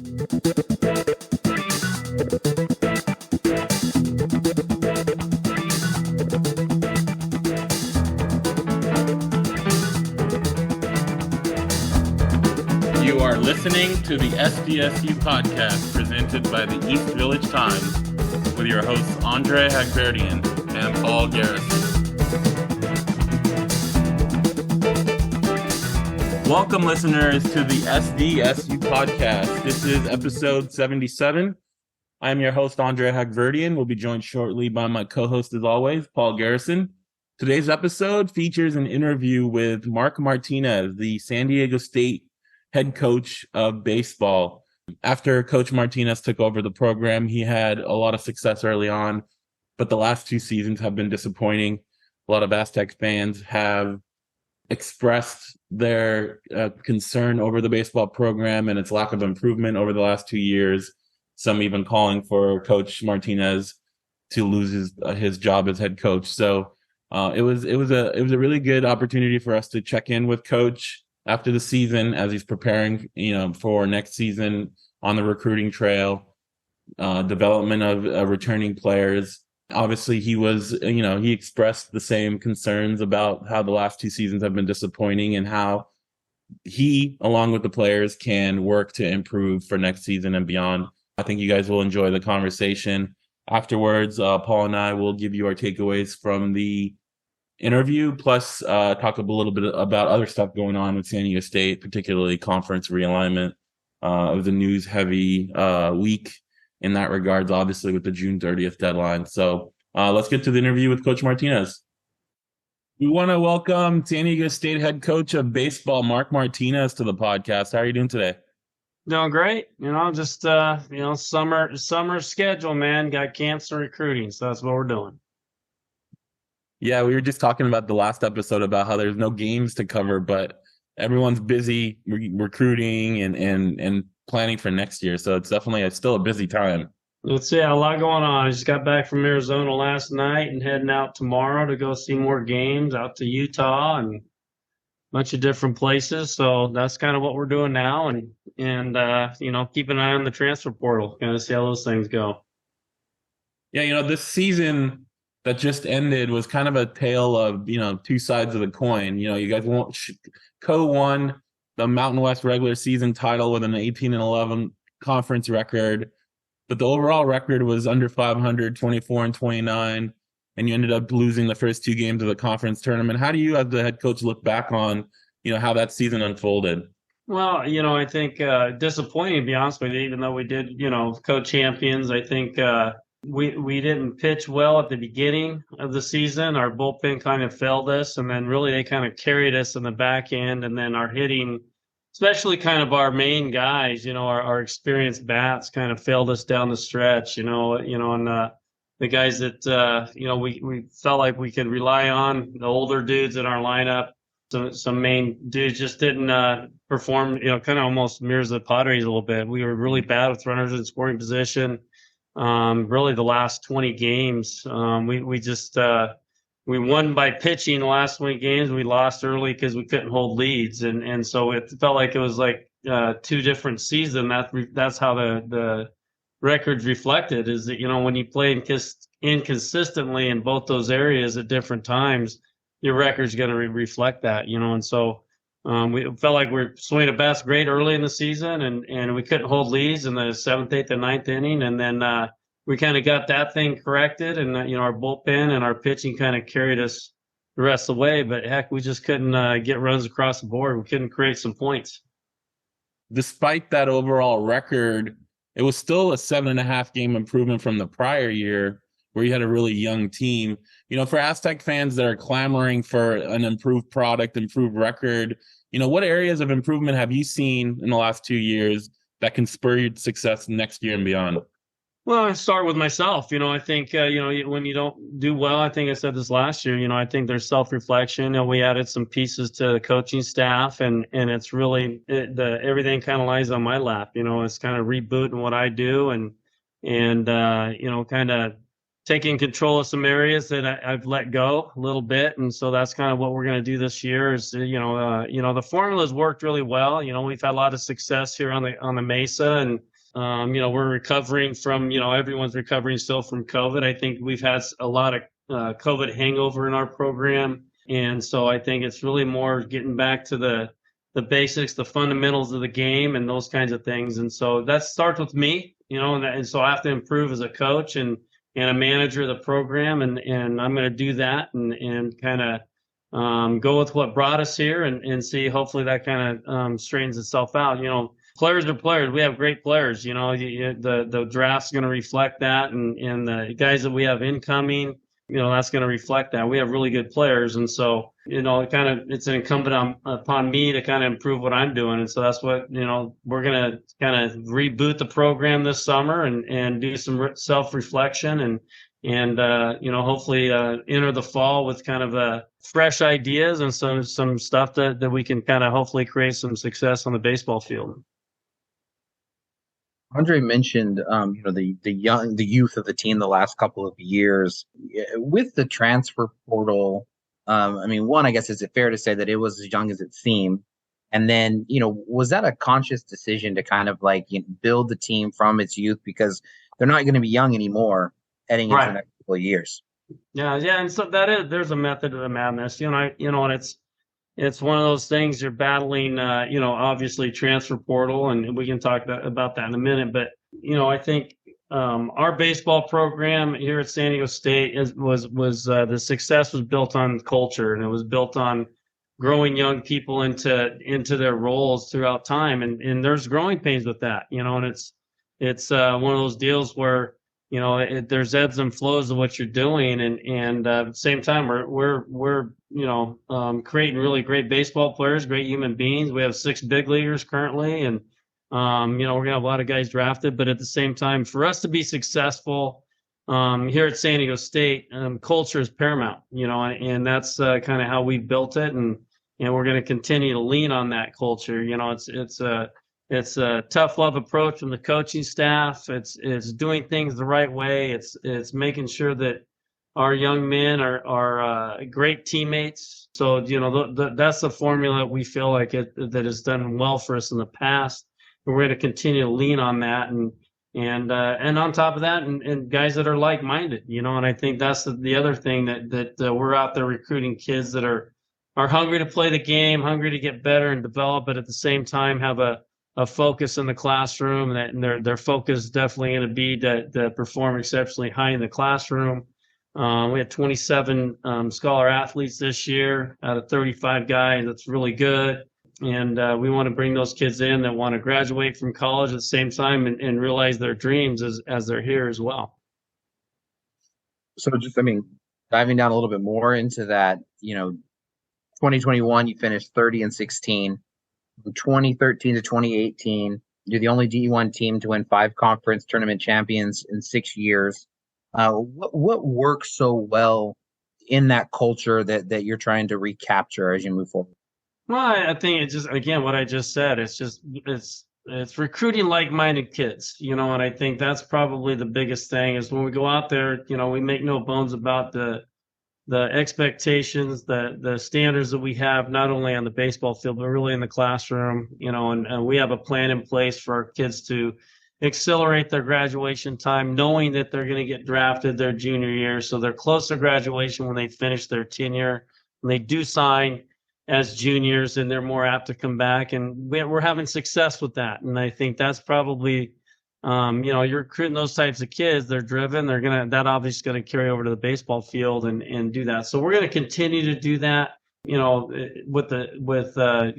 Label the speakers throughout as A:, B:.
A: You are listening to the SDSU podcast presented by the East Village Times with your hosts Andre Hagverdian and Paul Garrison. Welcome, listeners, to the SDSU podcast. This is episode 77. I am your host, Andre Hagverdian. We'll be joined shortly by my co-host, as always, Paul Garrison. Today's episode features an interview with Martinez, the San Diego State head coach of baseball. After Coach Martinez took over the program, he had a lot of success early on, but the last two seasons have been disappointing. A lot of Aztec fans have expressed their concern over the baseball program and its lack of improvement over the last 2 years. Some even calling for Coach Martinez to lose his job as head coach. So it was a really good opportunity for us to check in with Coach after the season as he's preparing, for next season on the recruiting trail, development of returning players. Obviously, he expressed the same concerns about how the last two seasons have been disappointing and how he, along with the players, can work to improve for next season and beyond. I think you guys will enjoy the conversation. Afterwards, Paul and I will give you our takeaways from the interview, plus talk a little bit about other stuff going on with San Diego State, particularly conference realignment. It was a news-heavy week in that regards, obviously, with the June 30th deadline. So let's get to the interview with Coach Martinez. We want to welcome San Diego State head coach of baseball, Martinez, to the podcast. How are you doing today?
B: Doing great. Just summer schedule, man. Got camps and recruiting, so that's what we're doing.
A: Yeah, we were just talking about the last episode about how there's no games to cover, but everyone's busy recruiting and planning for next year. So it's definitely still a busy time.
B: Let's see, a lot going on. I just got back from Arizona last night and heading out tomorrow to go see more games out to Utah and a bunch of different places. So that's kind of what we're doing now, and keep an eye on the transfer portal, kind of see how those things go.
A: Yeah, this season that just ended was kind of a tale of, two sides of the coin. You guys won the Mountain West regular season title with an 18-11 conference record, but the overall record was under 500, 24-29, and you ended up losing the first two games of the conference tournament. How do you, as the head coach, look back on, how that season unfolded?
B: Well, I think disappointing, to be honest with you, even though we did, co-champions. I think we didn't pitch well at the beginning of the season. Our bullpen kind of failed us, and then really they kind of carried us in the back end, and then our hitting, especially kind of our main guys, our experienced bats kind of failed us down the stretch, and the guys that, we felt like we could rely on, the older dudes in our lineup. Some main dudes just didn't perform, kind of almost mirrors the Padres a little bit. We were really bad with runners in scoring position. Really the last 20 games, we won by pitching the last 20 games. We lost early because we couldn't hold leads. And so it felt like it was like two different seasons. That's how the records reflected, is that, when you play inconsistently in both those areas at different times, your record's going to reflect that, and so we felt like we're swinging a bats great early in the season, and we couldn't hold leads in the 7th, 8th, and 9th inning. And then we kind of got that thing corrected, and our bullpen and our pitching kind of carried us the rest of the way. But heck, we just couldn't get runs across the board. We couldn't create some points.
A: Despite that overall record, it was still a 7.5 game improvement from the prior year, where you had a really young team. For Aztec fans that are clamoring for an improved product, improved record, what areas of improvement have you seen in the last 2 years that can spur your success next year and beyond?
B: Well, I start with myself. I think, when you don't do well, I think I said this last year, I think there's self-reflection. We added some pieces to the coaching staff, and it's really, everything kind of lies on my lap. It's kind of rebooting what I do and kind of taking control of some areas that I've let go a little bit. And so that's kind of what we're going to do this year is, the formula's worked really well. We've had a lot of success here on the Mesa, We're recovering from, everyone's recovering still from COVID. I think we've had a lot of COVID hangover in our program. And so I think it's really more getting back to the basics, the fundamentals of the game and those kinds of things. And so that starts with me, and so I have to improve as a coach and a manager of the program. And I'm going to do that and kind of go with what brought us here and see, hopefully that kind of straightens itself out. Players are players. We have great players. The draft's going to reflect that, and the guys that we have incoming, that's going to reflect that. We have really good players, and so it's an incumbent upon me to kind of improve what I'm doing, and so that's what we're going to kind of reboot the program this summer and do some self-reflection and hopefully enter the fall with kind of fresh ideas and some stuff that we can kind of hopefully create some success on the baseball field.
C: Andre mentioned, the youth of the team the last couple of years with the transfer portal. One, I guess, is it fair to say that it was as young as it seemed? And then, was that a conscious decision to kind of build the team from its youth because they're not going to be young anymore heading into the next couple of years?
B: Yeah. And so there's a method to the madness, and it's one of those things you're battling, obviously transfer portal, and we can talk about that in a minute. But, I think our baseball program here at San Diego State was the success was built on culture, and it was built on growing young people into their roles throughout time. And there's growing pains with that, and it's one of those deals where, there's ebbs and flows of what you're doing. And at the same time, we're creating really great baseball players, great human beings. We have 6 big leaguers currently, and, we're going to have a lot of guys drafted. But at the same time, for us to be successful here at San Diego State, culture is paramount, and that's kind of how we built it. And we're going to continue to lean on that culture. It's a tough love approach from the coaching staff. It's doing things the right way. It's making sure that our young men are great teammates. So that's the formula we feel like that has done well for us in the past. We're going to continue to lean on that and on top of that, and guys that are like-minded. And I think that's the other thing that we're out there recruiting kids that are hungry to play the game, hungry to get better and develop, but at the same time have a focus in the classroom, and their focus is definitely going to be to perform exceptionally high in the classroom. We had 27 scholar athletes this year out of 35 guys. That's really good. And we want to bring those kids in that want to graduate from college at the same time and realize their dreams as they're here as well.
C: So diving down a little bit more into that, 2021, you finished 30-16. From 2013 to 2018, you're the only D1 team to win 5 conference tournament champions in 6 years. What works so well in that culture that you're trying to recapture as you move forward?
B: Well, I think it's just, again, what I just said. It's recruiting like-minded kids, and I think that's probably the biggest thing is when we go out there, we make no bones about the expectations, the standards that we have, not only on the baseball field, but really in the classroom, and we have a plan in place for our kids to accelerate their graduation time, knowing that they're going to get drafted their junior year. So they're close to graduation when they finish their tenure, and they do sign as juniors, and they're more apt to come back. And we're having success with that. And I think that's probably, you're recruiting those types of kids. They're driven. That obviously going to carry over to the baseball field and do that. So we're going to continue to do that, with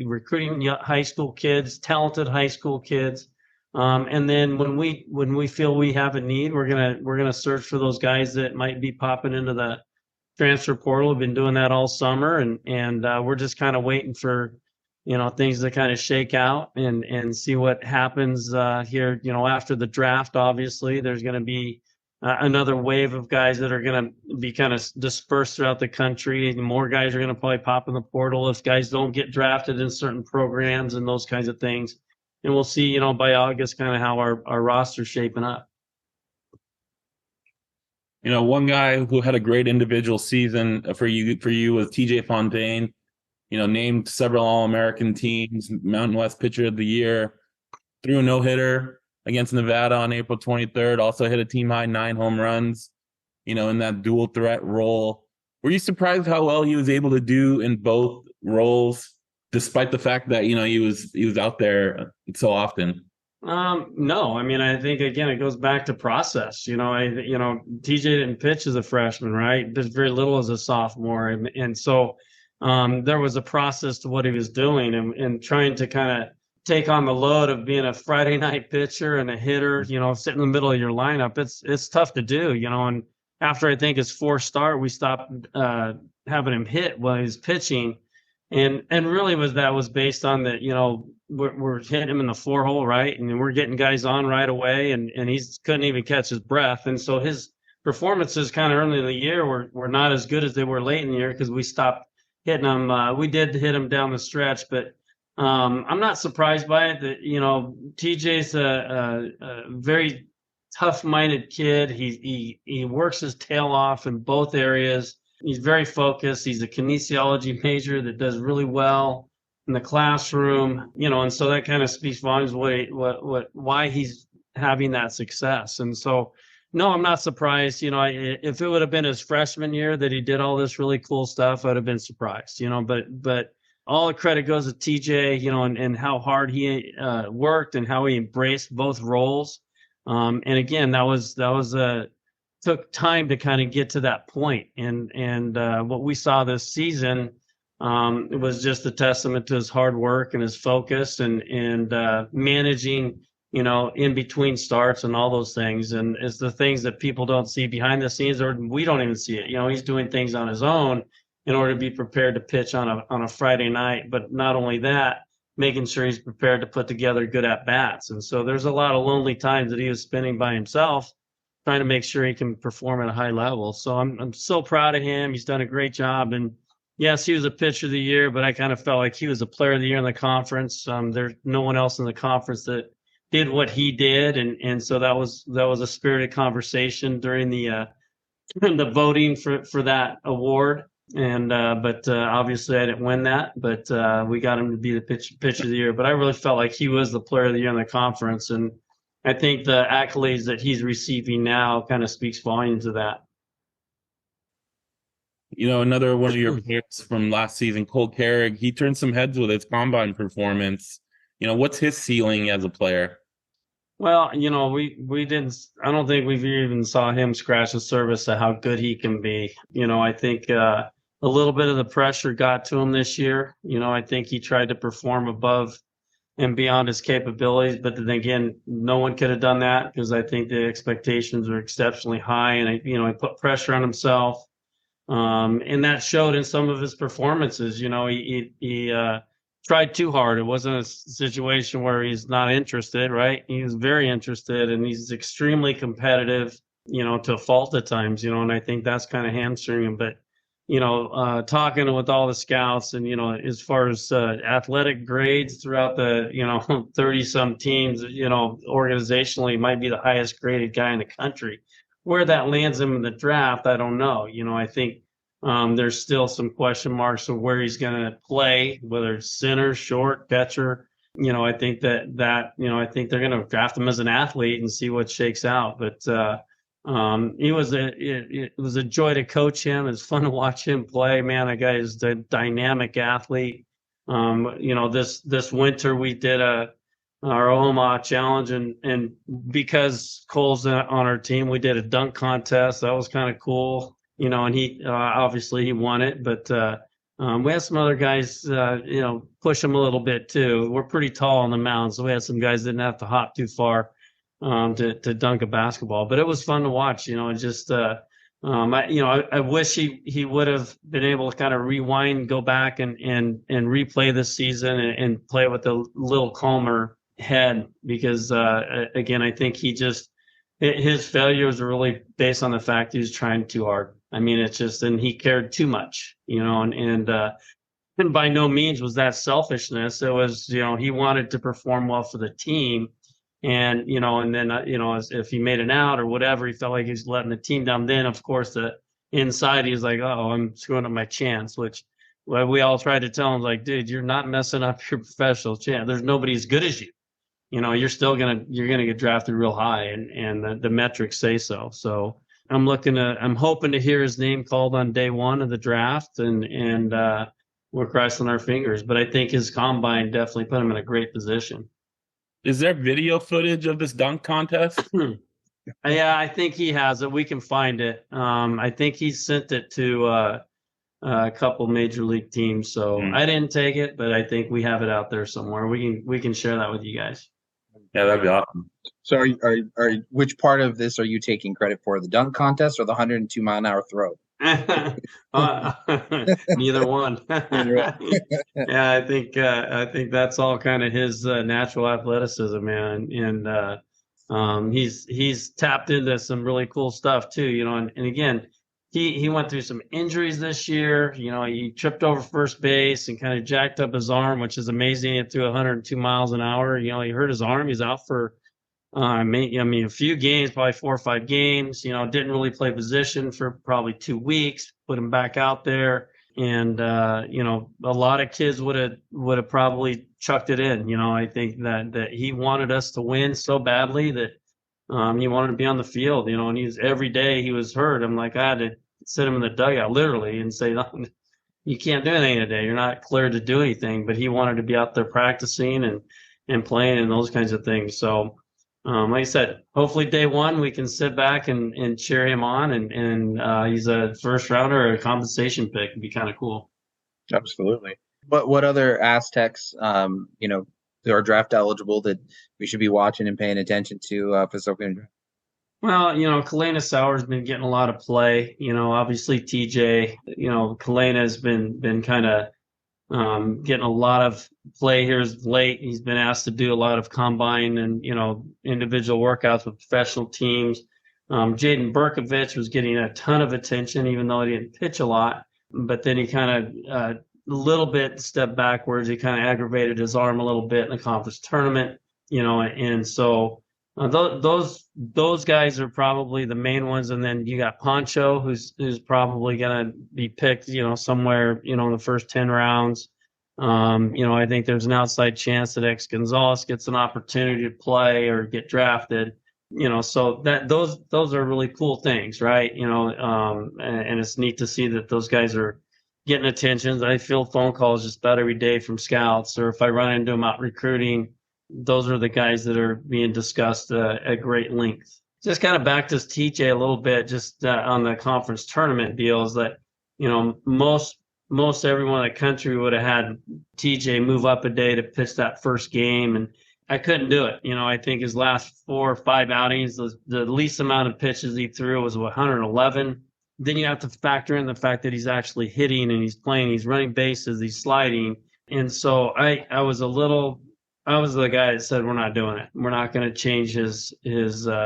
B: recruiting high school kids, talented high school kids. And then when we feel we have a need, we're gonna search for those guys that might be popping into the transfer portal. We've been doing that all summer, and we're just kind of waiting for things to kind of shake out and see what happens here. After the draft, obviously there's going to be another wave of guys that are going to be kind of dispersed throughout the country. And more guys are going to probably pop in the portal if guys don't get drafted in certain programs and those kinds of things. And we'll see, by August, kind of how our roster's shaping up.
A: One guy who had a great individual season for you was TJ Fontaine. Named several All-American teams, Mountain West Pitcher of the Year, threw a no-hitter. against Nevada on April 23rd. Also hit a team high 9 home runs, in that dual threat role. Were you surprised how well he was able to do in both roles, despite the fact that, he was out there so often?
B: No, I mean, I think again, it goes back to process. TJ didn't pitch as a freshman, right? There's very little as a sophomore. And so, there was a process to what he was doing and trying to kind of take on the load of being a Friday night pitcher and a hitter, sit in the middle of your lineup. It's tough to do, and after I think his fourth start, we stopped, having him hit while he was pitching. And really was based on that, we're hitting him in the 4-hole, right? And we're getting guys on right away, and he couldn't even catch his breath. And so his performances kind of early in the year were not as good as they were late in the year because we stopped hitting him. We did hit him down the stretch, but I'm not surprised by it. That TJ's a very tough-minded kid. He works his tail off in both areas. He's very focused. He's a kinesiology major that does really well in the classroom, and so that kind of speaks volumes why he's having that success. And so, no, I'm not surprised. If it would have been his freshman year that he did all this really cool stuff, I'd have been surprised. But all the credit goes to TJ, and how hard he worked and how he embraced both roles. And again, that was took time to kind of get to that point. And what we saw this season, it was just a testament to his hard work and his focus and managing, in between starts and all those things. And it's the things that people don't see behind the scenes, or we don't even see it. He's doing things on his own in order to be prepared to pitch on a Friday night. But not only that, making sure he's prepared to put together good at-bats. And so there's a lot of lonely times that he was spending by himself, trying to make sure he can perform at a high level. So I'm so proud of him. He's done a great job. And yes, he was a pitcher of the year, but I kind of felt like he was a player of the year in the conference. There's no one else in the conference that did what he did. And so that was a spirited conversation during the voting for that award. And, but obviously I didn't win that, but we got him to be the pitcher of the year. But I really felt like he was the player of the year in the conference. And I think the accolades that he's receiving now kind of speaks volumes of that.
A: Another one of your players from last season, Cole Carrick, he turned some heads with his combine performance. What's his ceiling as a player?
B: Well, we didn't, I don't think we've even saw him scratch the surface of how good he can be. I think a little bit of the pressure got to him this year. I think he tried to perform above and beyond his capabilities. But then again, no one could have done that because I think the expectations are exceptionally high, and he put pressure on himself, and that showed in some of his performances. He tried too hard. It wasn't a situation where he's not interested, right? He was very interested, and he's extremely competitive, to a fault at times, and I think that's kind of hamstring him. But talking with all the scouts and, as far as athletic grades throughout the, 30 some teams, organizationally might be the highest graded guy in the country. Where that lands him in the draft, I don't know. I think there's still some question marks of where he's going to play, whether it's center, short, catcher. I think I think they're going to draft him as an athlete and see what shakes out. But, it was a joy to coach him. It's fun to watch him play. Man, that guy is a dynamic athlete. This winter we did our Omaha challenge, and because Cole's on our team, we did a dunk contest. That was kind of cool. And he obviously he won it, but we had some other guys, push him a little bit too. We're pretty tall on the mound, so we had some guys that didn't have to hop too far to dunk a basketball. But it was fun to watch. I wish he would have been able to kind of rewind, go back and replay this season and play with a little calmer head, because again, I think his failures are really based on the fact he was trying too hard. I mean, it's just, and he cared too much, and by no means was that selfishness. It was, he wanted to perform well for the team. And, and then, if he made an out or whatever, he felt like he was letting the team down. Then, of course, the inside, he was like, oh, I'm screwing up my chance, which we all tried to tell him, like, dude, you're not messing up your professional chance. There's nobody as good as you. you're still you're gonna get drafted real high, and the metrics say so. So I'm hoping to hear his name called on day one of the draft, and we're crossing our fingers. But I think his combine definitely put him in a great position.
A: Is there video footage of this dunk contest?
B: Yeah, I think he has it. We can find it. I think he sent it to a couple major league teams. So I didn't take it, but I think we have it out there somewhere. We can share that with you guys.
A: Yeah, that'd be awesome.
C: So are which part of this are you taking credit for, the dunk contest or the 102-mile-an-hour throw?
B: Neither one. Yeah, I think that's all kind of his natural athleticism, man, and he's tapped into some really cool stuff too, and again, he went through some injuries this year. He tripped over first base and kind of jacked up his arm, which is amazing. It threw 102 miles an hour. He hurt his arm. He's out for a few games, probably 4 or 5 games. Didn't really play position for probably 2 weeks. Put him back out there, and a lot of kids would have probably chucked it in. I think that he wanted us to win so badly that he wanted to be on the field. And every day he was hurt. I'm like, I had to sit him in the dugout literally and say, no, you can't do anything today. You're not cleared to do anything. But he wanted to be out there practicing and playing and those kinds of things. So. Like I said, hopefully day one we can sit back and cheer him on, and he's a first rounder or a compensation pick. It'd be kind of cool.
C: Absolutely. What other Aztecs, that are draft eligible that we should be watching and paying attention to for the upcoming draft?
B: Well, Kalena Sauer's been getting a lot of play. Obviously TJ. Kalena has been kind of getting a lot of play here late. He's been asked to do a lot of combine and, individual workouts with professional teams. Jaden Berkovich was getting a ton of attention, even though he didn't pitch a lot. But then he kind of a little bit stepped backwards. He kind of aggravated his arm a little bit in the conference tournament, and so those guys are probably the main ones. And then you got Poncho, who's probably going to be picked, somewhere, in the first 10 rounds. I think there's an outside chance that X Gonzalez gets an opportunity to play or get drafted, so that those are really cool things, right? And it's neat to see that those guys are getting attention. I feel phone calls just about every day from scouts, or if I run into them out recruiting, those are the guys that are being discussed at great length. Just kind of back to TJ a little bit, just on the conference tournament deals that, most everyone in the country would have had TJ move up a day to pitch that first game, and I couldn't do it. I think his last 4 or 5 outings, the least amount of pitches he threw was 111. Then you have to factor in the fact that he's actually hitting and he's playing, he's running bases, he's sliding. And so I was the guy that said, we're not doing it. We're not going to change his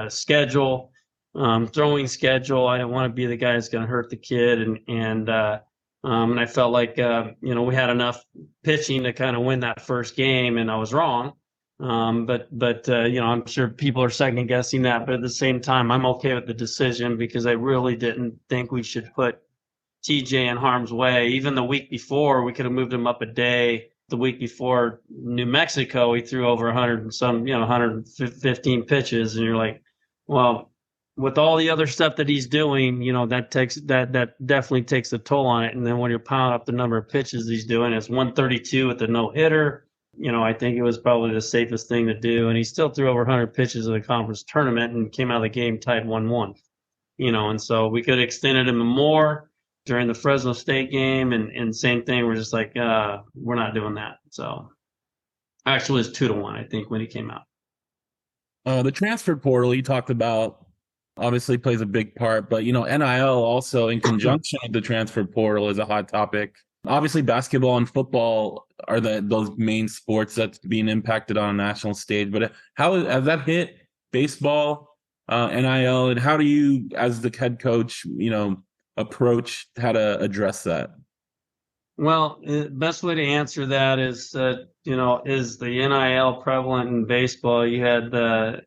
B: schedule, throwing schedule. I didn't want to be the guy that's going to hurt the kid. And I felt like, we had enough pitching to kind of win that first game, and I was wrong. But I'm sure people are second guessing that. But at the same time, I'm okay with the decision because I really didn't think we should put TJ in harm's way. Even the week before, we could have moved him up a day. The week before New Mexico, he threw over 100 and some, 115 pitches. And you're like, well, with all the other stuff that he's doing, that definitely takes a toll on it. And then when you're piling up the number of pitches he's doing, it's 132 with a no hitter. I think it was probably the safest thing to do. And he still threw over 100 pitches in the conference tournament and came out of the game tied 1-1. And so we could have extended him more during the Fresno State game, and same thing. We're just like, we're not doing that. So actually it was 2-1, I think, when he came out.
A: The transfer portal you talked about obviously plays a big part, but NIL also in conjunction with the transfer portal is a hot topic. Obviously basketball and football are those main sports that's being impacted on a national stage, but how has that hit baseball, NIL, and how do you, as the head coach, approach how to address that?
B: Well, the best way to answer that is, is the NIL prevalent in baseball? You had the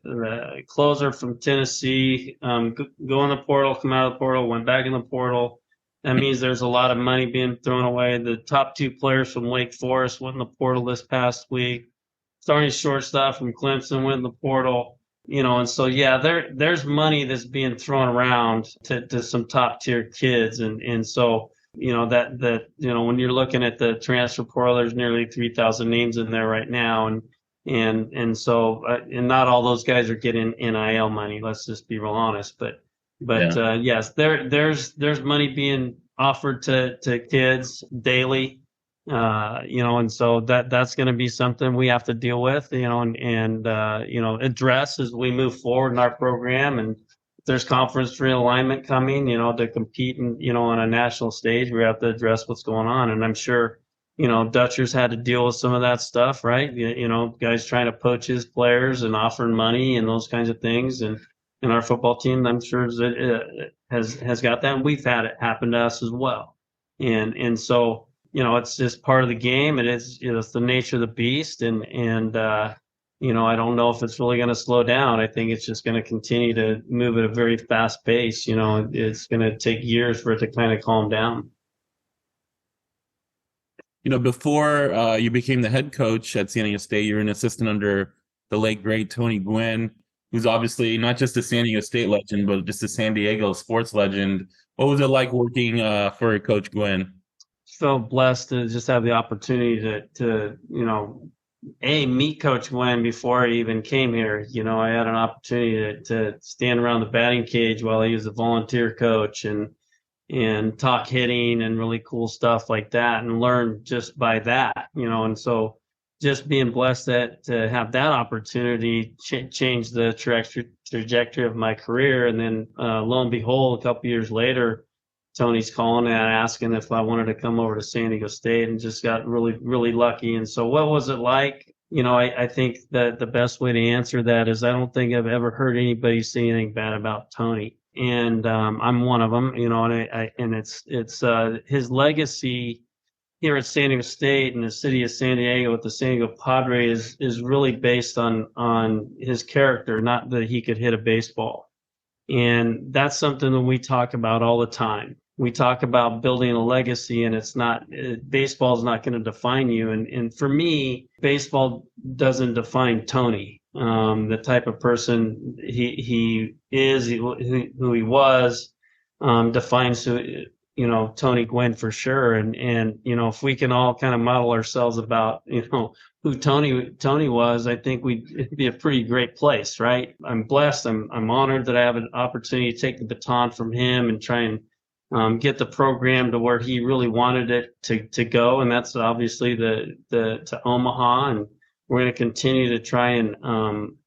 B: closer from Tennessee go in the portal, come out of the portal, went back in the portal. That means there's a lot of money being thrown away. The top 2 players from Wake Forest went in the portal this past week. starting shortstop from Clemson, went in the portal, and so, yeah, there's money that's being thrown around to some top tier kids. And so, when you're looking at the transfer portal, there's nearly 3,000 names in there right now. And not all those guys are getting NIL money. Let's just be real honest. But yes, there's money being offered to kids daily, and so that's going to be something we have to deal with, and address as we move forward in our program. And if there's conference realignment coming, to compete on a national stage, we have to address what's going on. And I'm sure, Dutcher's had to deal with some of that stuff, right? Guys trying to poach his players and offering money and those kinds of things. And our football team, I'm sure, has got that. And we've had it happen to us as well. And so, it's just part of the game. It's the nature of the beast. And I don't know if it's really going to slow down. I think it's just going to continue to move at a very fast pace. It's going to take years for it to kind of calm down.
A: Before you became the head coach at San Diego State, you were an assistant under the late, great Tony Gwynn, who's obviously not just a San Diego State legend, but just a San Diego sports legend. What was it like working for Coach Gwynn?
B: Felt blessed to just have the opportunity to meet Coach Gwynn before I even came here. I had an opportunity to stand around the batting cage while he was a volunteer coach and talk hitting and really cool stuff like that, and learn just by that, and so just being blessed to have that opportunity change the trajectory of my career. And then lo and behold, a couple years later, Tony's calling and asking if I wanted to come over to San Diego State, and just got really, really lucky. And so what was it like? I think that the best way to answer that is I don't think I've ever heard anybody say anything bad about Tony. And I'm one of them, and it's his legacy here at San Diego State and the city of San Diego with the San Diego Padres is really based on his character, not that he could hit a baseball. And that's something that we talk about all the time. We talk about building a legacy, and baseball is not going to define you. And for me, baseball doesn't define Tony. The type of person he is, who he was, defines Tony Gwynn for sure. And if we can all kind of model ourselves about, who Tony was, I think it'd be a pretty great place, right? I'm blessed. I'm honored that I have an opportunity to take the baton from him and try and get the program to where he really wanted it to go. And that's obviously to Omaha. And we're going to continue to try and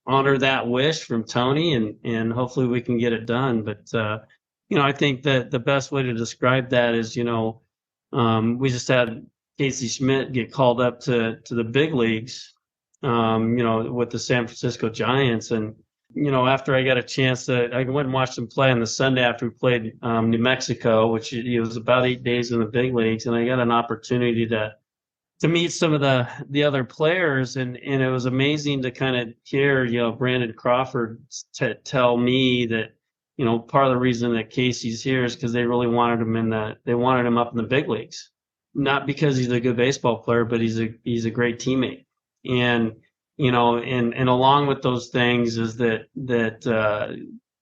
B: honor that wish from Tony, and hopefully we can get it done. But, I think that the best way to describe that is, we just had Casey Schmidt get called up to the big leagues, with the San Francisco Giants. And, after I got a chance I went and watched him play on the Sunday after we played New Mexico, which it was about 8 days in the big leagues. And I got an opportunity to meet some of the other players. And it was amazing to kind of hear, Brandon Crawford tell me that, part of the reason that Casey's here is because they really wanted him they wanted him up in the big leagues, not because he's a good baseball player, but he's a great teammate. And, and along with those things is that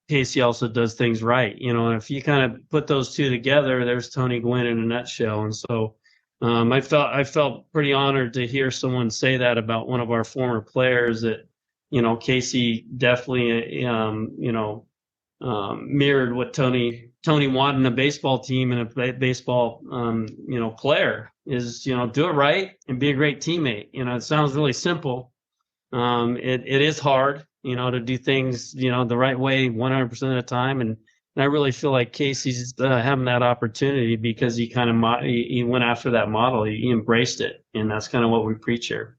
B: Casey also does things right, and if you kind of put those two together, there's Tony Gwynn in a nutshell. And so, I felt pretty honored to hear someone say that about one of our former players, that, Casey definitely, mirrored what Tony wanted in a baseball team and a baseball, player is, do it right and be a great teammate. It sounds really simple. It is hard, to do things, the right way 100% of the time. And I really feel like Casey's having that opportunity because he kind of he went after that model. He embraced it, and that's kind of what we preach here.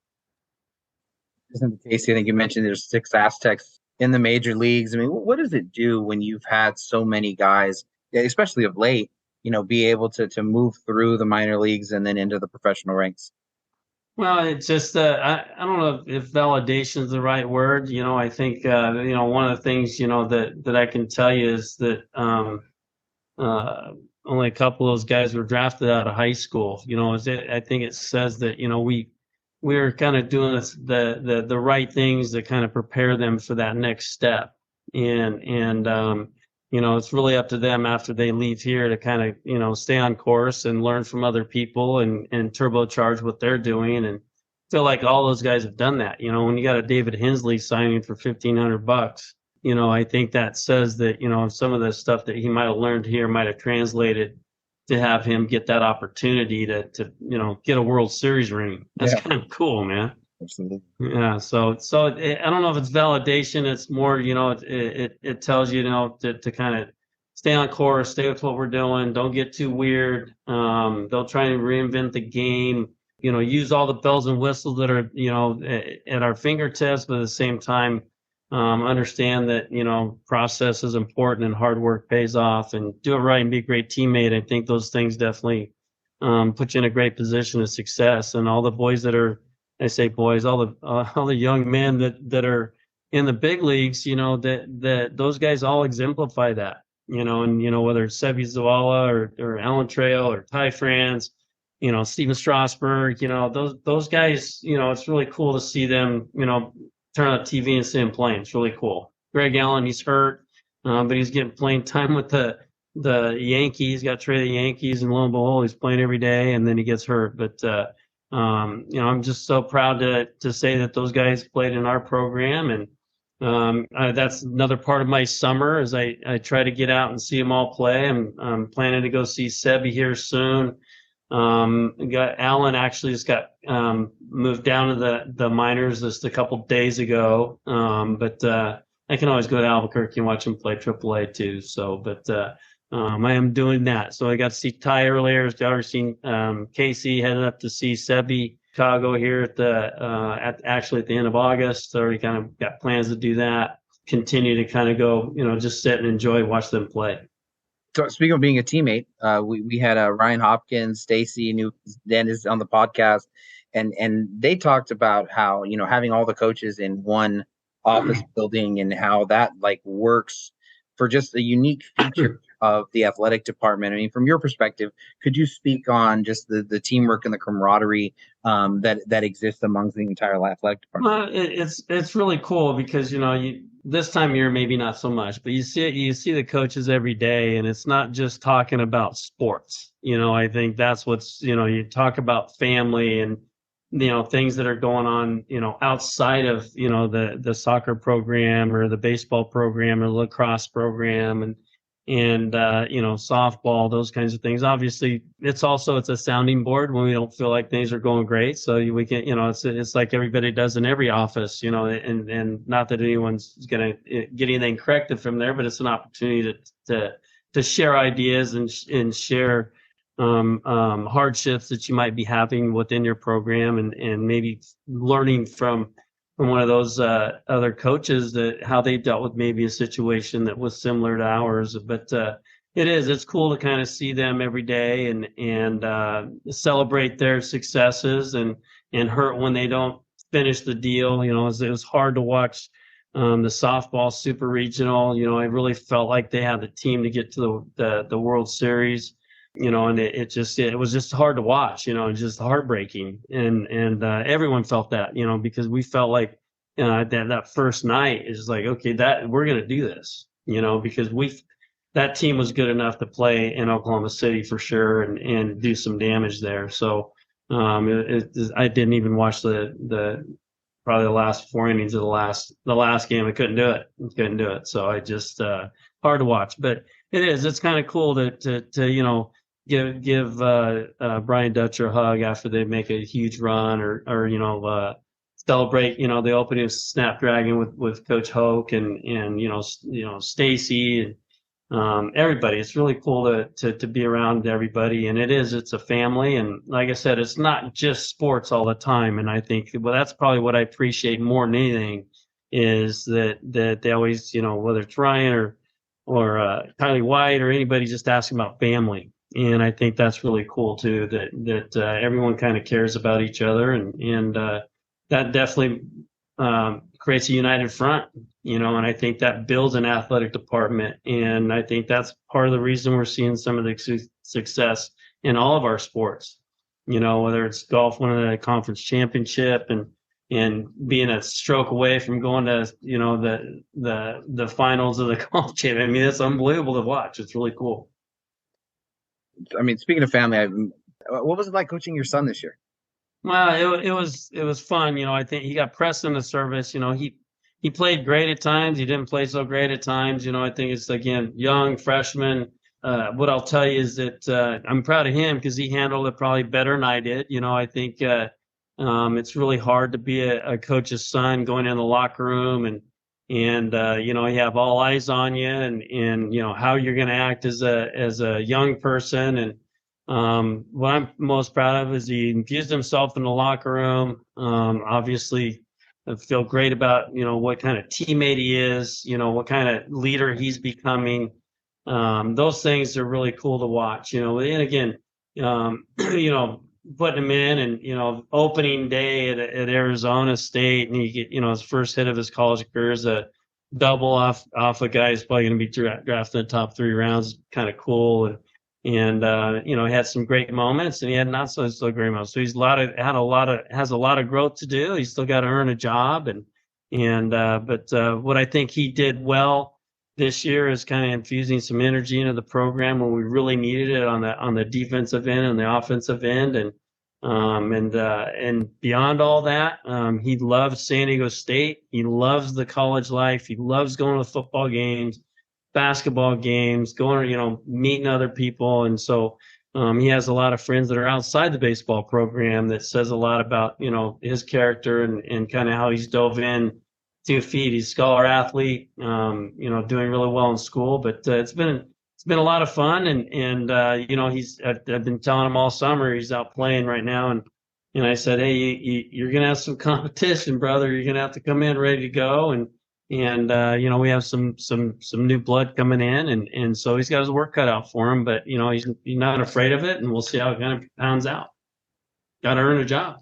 C: Casey, I think you mentioned there's 6 Aztecs in the major leagues. I mean, what does it do when you've had so many guys, especially of late, be able to move through the minor leagues and then into the professional ranks?
B: Well, it's just I don't know if validation is the right word. I think one of the things that I can tell you is that only a couple of those guys were drafted out of high school. I think it says that we we're kind of doing the right things to kind of prepare them for that next step. And it's really up to them after they leave here to kind of, stay on course and learn from other people and turbocharge what they're doing. And feel like all those guys have done that. When you got a David Hensley signing for $1,500, I think that says that, some of the stuff that he might have learned here might have translated to have him get that opportunity to get a World Series ring. That's kind of cool, man.
C: Absolutely.
B: Yeah. So I don't know if it's validation. It's more, it tells you, to kind of stay on course, stay with what we're doing. Don't get too weird. They'll try and reinvent the game, use all the bells and whistles that are, at our fingertips, but at the same time, understand that, process is important and hard work pays off, and do it right and be a great teammate. I think those things definitely put you in a great position of success. And all the boys that are, I say boys, all the young men that are in the big leagues, that those guys all exemplify that, and whether it's Sebi Zavala or Alan Trail or Ty France, Steven Strasburg, those guys, it's really cool to see them, turn on TV and see him playing. It's really cool. Greg Allen, he's hurt, but he's getting playing time with the Yankees. Got traded to the Yankees, and lo and behold, he's playing every day, and then he gets hurt. But I'm just so proud to say that those guys played in our program, and that's another part of my summer as I try to get out and see them all play. I'm planning to go see Sebi here soon. Alan actually just got moved down to the minors just a couple days ago. But I can always go to Albuquerque and watch him play AAA too. So, but I am doing that. So I got to see Ty earlier. I've already seen Casey, headed up to see Sebi Chicago here at the end of August. Already kind of got plans to do that. Continue to kind of go, just sit and enjoy, watch them play.
C: So speaking of being a teammate, we had Ryan Hopkins, Stacy, new Dennis on the podcast, and they talked about how, having all the coaches in one office building and how that works for just a unique feature of the athletic department. I mean, from your perspective, could you speak on just the teamwork and the camaraderie that exists amongst the entire athletic department?
B: It's really cool because this time of year maybe not so much, but you see the coaches every day, and it's not just talking about sports. I think that's what's you talk about family and things that are going on outside of the soccer program or the baseball program or the lacrosse program and softball, those kinds of things. Obviously, it's a sounding board when we don't feel like things are going great. So we can, it's like everybody does in every office, and not that anyone's going to get anything corrected from there, but it's an opportunity to share ideas and share hardships that you might be having within your program, and maybe learning from one of those other coaches that how they dealt with maybe a situation that was similar to ours. But it's cool to kind of see them every day and celebrate their successes and hurt when they don't finish the deal. It was hard to watch the softball super regional. I really felt like they had the team to get to the World Series. And it was just hard to watch, just heartbreaking. And everyone felt that, because we felt like, that first night is like, okay, that we're going to do this, because that team was good enough to play in Oklahoma City for sure and do some damage there. So, I didn't even watch probably the last 4 innings of the last game. I couldn't do it. So I just, hard to watch, but it's kind of cool to give Brian Dutcher a hug after they make a huge run or celebrate the opening of Snapdragon with Coach Hoke and Stacy and everybody. It's really cool to be around everybody, and it's a family. And like I said, it's not just sports all the time. And I think that's probably what I appreciate more than anything is that they always whether it's Ryan or Kylie White or anybody just asking about family. And I think that's really cool too, that everyone kind of cares about each other, and that definitely creates a united front, and I think that builds an athletic department. And I think that's part of the reason we're seeing some of the success in all of our sports. whether it's golf winning a conference championship and being a stroke away from going to, the finals of the golf championship. I mean, it's unbelievable to watch. It's really cool.
C: I mean, speaking of family, what was it like coaching your son this year?
B: Well, it was fun. I think he got pressed into service. He played great at times. He didn't play so great at times. I think it's, again, young freshman. What I'll tell you is that I'm proud of him because he handled it probably better than I did. I think it's really hard to be a coach's son going in the locker room and you have all eyes on you and how you're going to act as a young person. And what I'm most proud of is he infused himself in the locker room. Obviously, I feel great about, what kind of teammate he is, what kind of leader he's becoming. Those things are really cool to watch, and again, putting him in and, opening day at Arizona State, and he get, his first hit of his college career is a double off a guy who's probably going to be drafted in the top 3 rounds. Kind of cool. And he had some great moments and he had not so great moments. So he's has a lot of growth to do. He's still got to earn a job. But what I think he did well this year is kind of infusing some energy into the program when we really needed it on the defensive end and the offensive end. And beyond all that, he loves San Diego State. He loves the college life. He loves going to football games, basketball games, going, meeting other people. And so he has a lot of friends that are outside the baseball program that says a lot about, his character and kind of how he's dove in 2 feet. He's a scholar athlete, doing really well in school, but it's been a lot of fun. And I've been telling him all summer he's out playing right now. And I said, hey, you're going to have some competition, brother. You're going to have to come in ready to go. And we have some new blood coming in, and so he's got his work cut out for him, but he's not afraid of it, and we'll see how it kind of pounds out. Got to earn a job.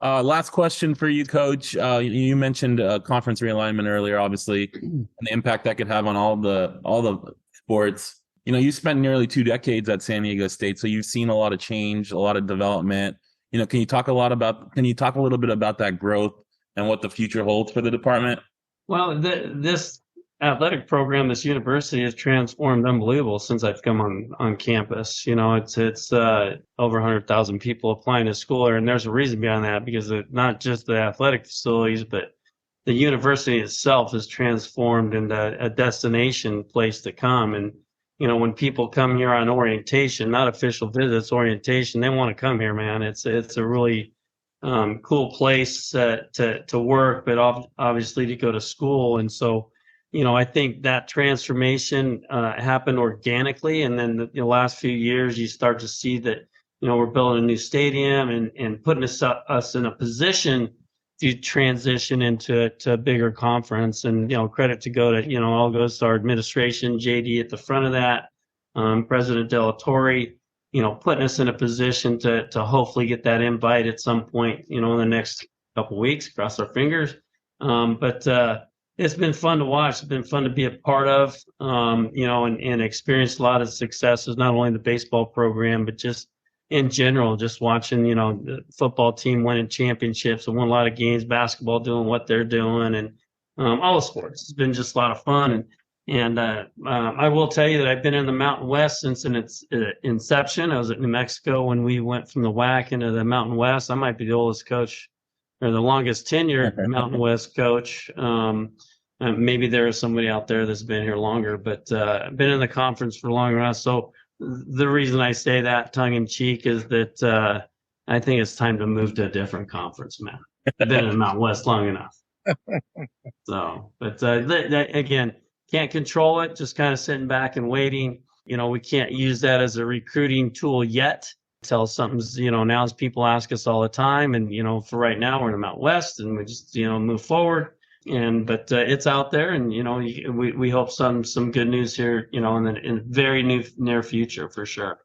A: Last question for you, Coach. You mentioned conference realignment earlier, obviously, and the impact that could have on all the sports. You spent nearly 2 decades at San Diego State, so you've seen a lot of change, a lot of development. Can you talk a little bit about that growth and what the future holds for the department?
B: Well, this athletic program, this university has transformed unbelievable since I've come on campus. It's over 100,000 people applying to school there, and there's a reason behind that because not just the athletic facilities, but the university itself is transformed into a destination place to come. And when people come here on orientation, not official visits, orientation, they want to come here, man. It's a really cool place to work, but obviously to go to school. And so, I think that transformation happened organically. And then the last few years, you start to see that, we're building a new stadium and putting us in a position to transition into a bigger conference. And, credit to go to, all goes to our administration, JD at the front of that, President Delatorre, putting us in a position to hopefully get that invite at some point, in the next couple of weeks, cross our fingers. But it's been fun to watch. It's been fun to be a part of, and experience a lot of successes, not only the baseball program, but just in general, just watching, the football team winning championships and won a lot of games, basketball doing what they're doing, and all the sports. It's been just a lot of fun. And I will tell you that I've been in the Mountain West since its inception. I was at New Mexico when we went from the WAC into the Mountain West. I might be the oldest coach or the longest tenured Mountain West coach. Maybe there is somebody out there that's been here longer, but I've been in the conference for longer enough. So the reason I say that tongue in cheek is that I think it's time to move to a different conference, man. I've been in the Mountain West long enough. So, but again, can't control it, just kind of sitting back and waiting. We can't use that as a recruiting tool yet until something's, now as people ask us all the time. And, for right now, we're in the Mountain West and we just, move forward. But it's out there and, we hope some good news here, in the very near future for sure.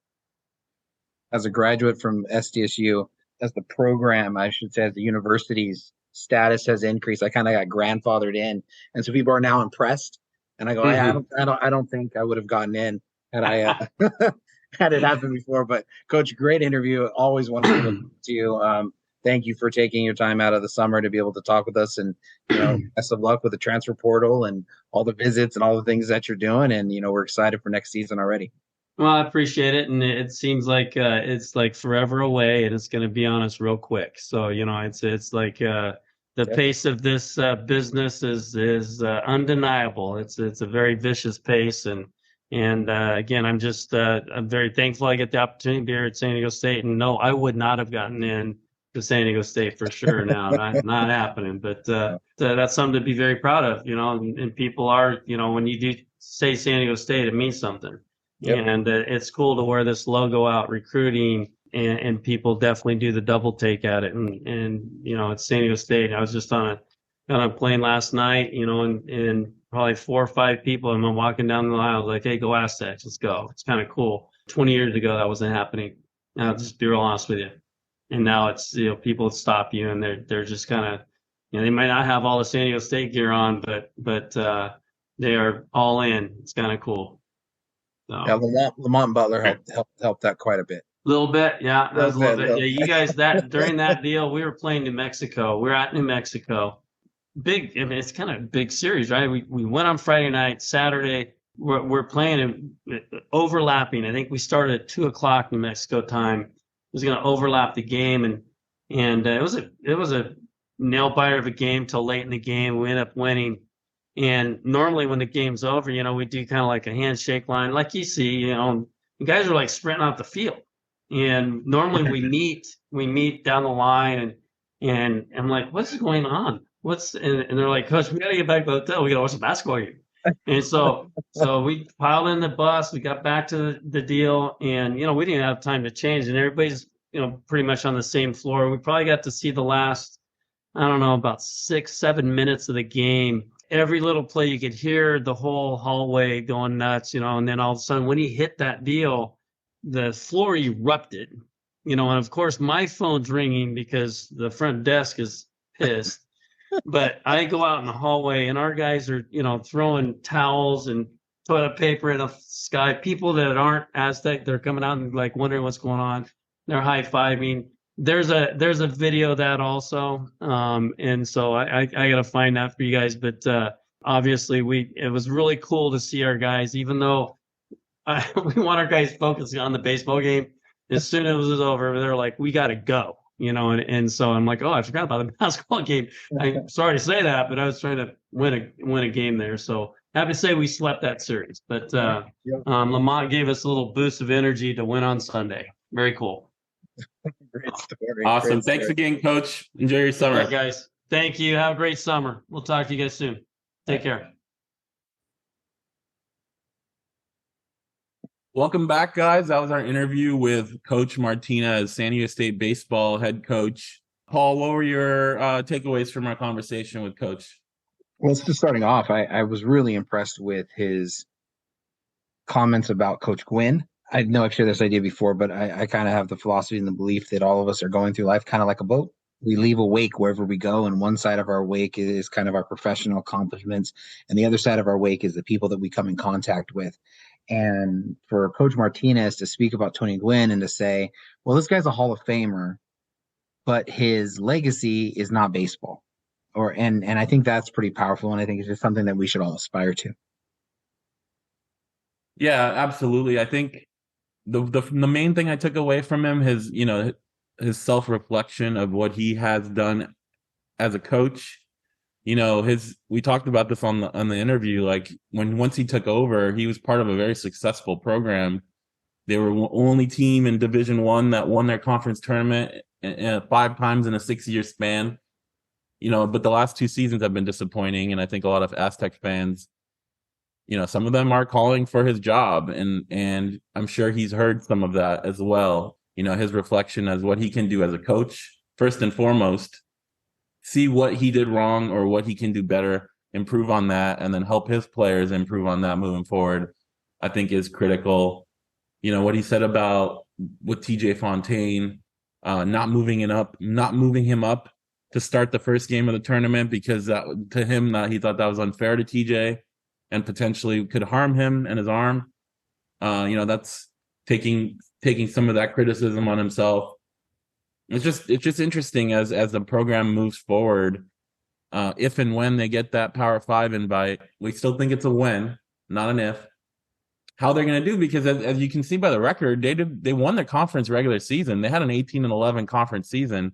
C: As a graduate from SDSU, as the program, I should say, as the university's status has increased, I kind of got grandfathered in. And so people are now impressed. And I go, I don't think I would have gotten in had I had it happen before. But Coach, great interview. Always wonderful to talk to you. Thank you for taking your time out of the summer to be able to talk with us, and best of luck with the transfer portal and all the visits and all the things that you're doing. And we're excited for next season already.
B: Well, I appreciate it, and it seems like it's like forever away, and it's going to be on us real quick. So it's like the pace of this business is undeniable. It's a very vicious pace, and again, I'm very thankful I get the opportunity to be here at San Diego State. And no, I would not have gotten in to San Diego State for sure. Now, not happening, but that's something to be very proud of. And people are, when you do say San Diego State, it means something. Yep. And it's cool to wear this logo out recruiting, and people definitely do the double take at it. And it's San Diego State. I was just on a plane last night, and probably 4 or 5 people, and I'm walking down the aisle, like, hey, go Aztecs, let's go. It's kind of cool. 20 years ago, that wasn't happening. I'll just be real honest with you. And now it's, people stop you, and they're just kind of, they might not have all the San Diego State gear on, but they are all in. It's kind of cool. So.
C: Yeah, Lamont Butler helped that quite a bit.
B: A little bit, yeah. That was a little bit. Yeah, you guys, during that deal, we were playing New Mexico. We're at New Mexico. It's kind of a big series, right? We went on Friday night. Saturday, we're playing overlapping. I think we started at 2:00 New Mexico time. It was going to overlap the game, and it was a nail biter of a game till late in the game. We ended up winning. And normally when the game's over, we do kind of like a handshake line, like you see, the guys are like sprinting off the field. And normally we meet down the line, and I'm like, what's going on? And they're like, Coach, we got to get back to the hotel. We got to watch the basketball game. And so we piled in the bus. We got back to the deal, and, we didn't have time to change. And everybody's, pretty much on the same floor. We probably got to see the last, I don't know, about 6-7 minutes of the game. Every little play, you could hear the whole hallway going nuts, and then all of a sudden when he hit that deal, the floor erupted, and of course my phone's ringing because the front desk is pissed. But I go out in the hallway, and our guys are, throwing towels and toilet paper in the sky. People that aren't Aztec, they're coming out and like wondering what's going on. They're high-fiving. There's a video of that also, and so I got to find that for you guys. But obviously, it was really cool to see our guys, even though we want our guys focusing on the baseball game. As soon as it was over, they're like, we got to go, and so I'm like, oh, I forgot about the basketball game. I'm sorry to say that, but I was trying to win a game there. So happy to say we swept that series, but Lamont gave us a little boost of energy to win on Sunday. Very cool.
C: Great story.
A: Awesome.
C: Great
A: Thanks
C: story.
A: again, Coach. Enjoy your summer.
B: All right, guys. Thank you. Have a great summer. We'll talk to you guys soon. Take care.
A: Welcome back, guys. That was our interview with Coach Martinez, San Diego State baseball head coach. Paul, what were your takeaways from our conversation with Coach?
C: Well, just starting off, I was really impressed with his comments about Coach Gwynn. I know I've shared this idea before, but I kind of have the philosophy and the belief that all of us are going through life kind of like a boat. We leave a wake wherever we go, and one side of our wake is kind of our professional accomplishments, and the other side of our wake is the people that we come in contact with. And for Coach Martinez to speak about Tony Gwynn and to say, well, this guy's a Hall of Famer, but his legacy is not baseball. And I think that's pretty powerful, and I think it's just something that we should all aspire to.
A: Yeah, absolutely. I think the main thing I took away from him is, his self-reflection of what he has done as a coach. We talked about this on the interview. Like once he took over, he was part of a very successful program. They were the only team in Division I that won their conference tournament 5 times in a 6-year span. But the last 2 seasons have been disappointing, and I think a lot of Aztec fans, some of them are calling for his job, and I'm sure he's heard some of that as well. His reflection as what he can do as a coach, first and foremost, see what he did wrong or what he can do better, improve on that, and then help his players improve on that moving forward, I think is critical. What he said about with TJ Fontaine, not moving him up to start the first game of the tournament because to him he thought that was unfair to TJ and potentially could harm him and his arm. That's taking some of that criticism on himself. It's just interesting as the program moves forward. If and when they get that Power 5 invite, we still think it's a when, not an if. How they're going to do, because as you can see by the record, they won their conference regular season. They had an 18-11 conference season,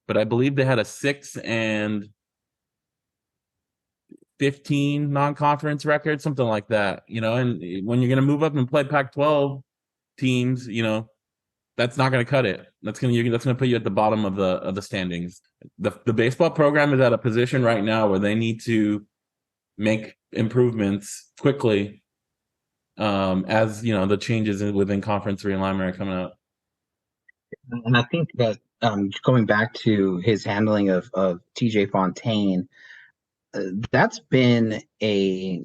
A: but I believe they had a 6-15 non-conference record, something like that. And when you're going to move up and play Pac-12 teams, that's not going to cut it. That's going to put you at the bottom of the standings. The baseball program is at a position right now where they need to make improvements quickly, as the changes within conference realignment are coming up.
C: And I think that going back to his handling of TJ Fontaine, that's been a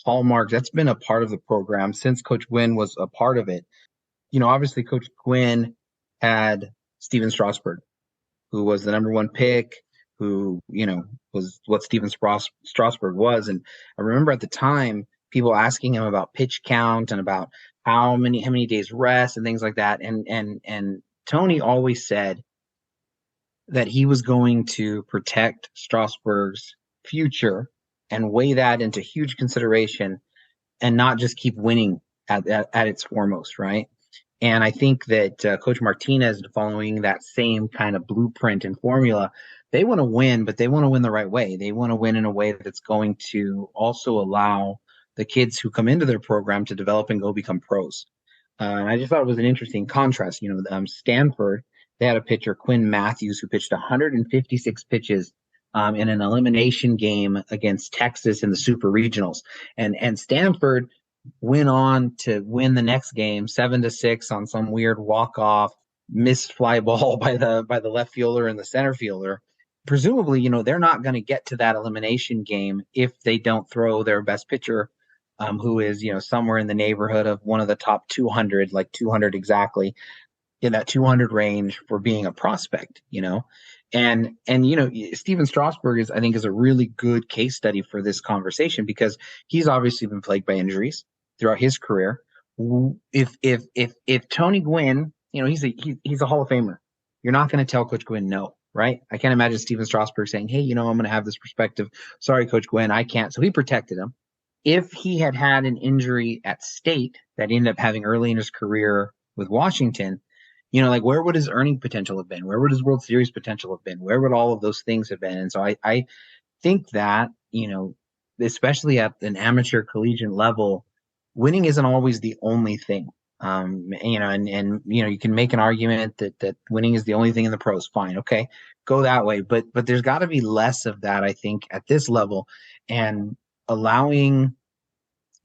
C: hallmark. That's been a part of the program since Coach Gwynn was a part of it. Obviously Coach Gwynn had Steven Strasburg, who was the number 1 pick, who, was what Steven Strasburg was. And I remember at the time, people asking him about pitch count and about how many days rest and things like that. And Tony always said that he was going to protect Strasburg's future and weigh that into huge consideration and not just keep winning at its foremost, right? And I think that Coach Martinez, following that same kind of blueprint and formula, they want to win, but they want to win the right way. They want to win in a way that's going to also allow the kids who come into their program to develop and go become pros. And I just thought it was an interesting contrast. Stanford, they had a pitcher, Quinn Matthews, who pitched 156 pitches in an elimination game against Texas in the Super Regionals. And Stanford went on to win the next game 7-6 on some weird walk-off missed fly ball by the left fielder and the center fielder. Presumably, they're not going to get to that elimination game if they don't throw their best pitcher, who is, somewhere in the neighborhood of one of the top 200, like 200 exactly, in that 200 range for being a prospect, And Steven Strasburg I think is a really good case study for this conversation, because he's obviously been plagued by injuries throughout his career. If Tony Gwynn, he's a Hall of Famer, you're not going to tell Coach Gwynn no, right? I can't imagine Steven Strasburg saying, hey, I'm going to have this perspective. Sorry, Coach Gwynn, I can't. So he protected him. If he had an injury at State that he ended up having early in his career with Washington, where would his earning potential have been? Where would his World Series potential have been? Where would all of those things have been? And so I think that, especially at an amateur collegiate level, winning isn't always the only thing. You can make an argument that winning is the only thing in the pros. Fine. Okay. Go that way. But there's got to be less of that, I think, at this level, and allowing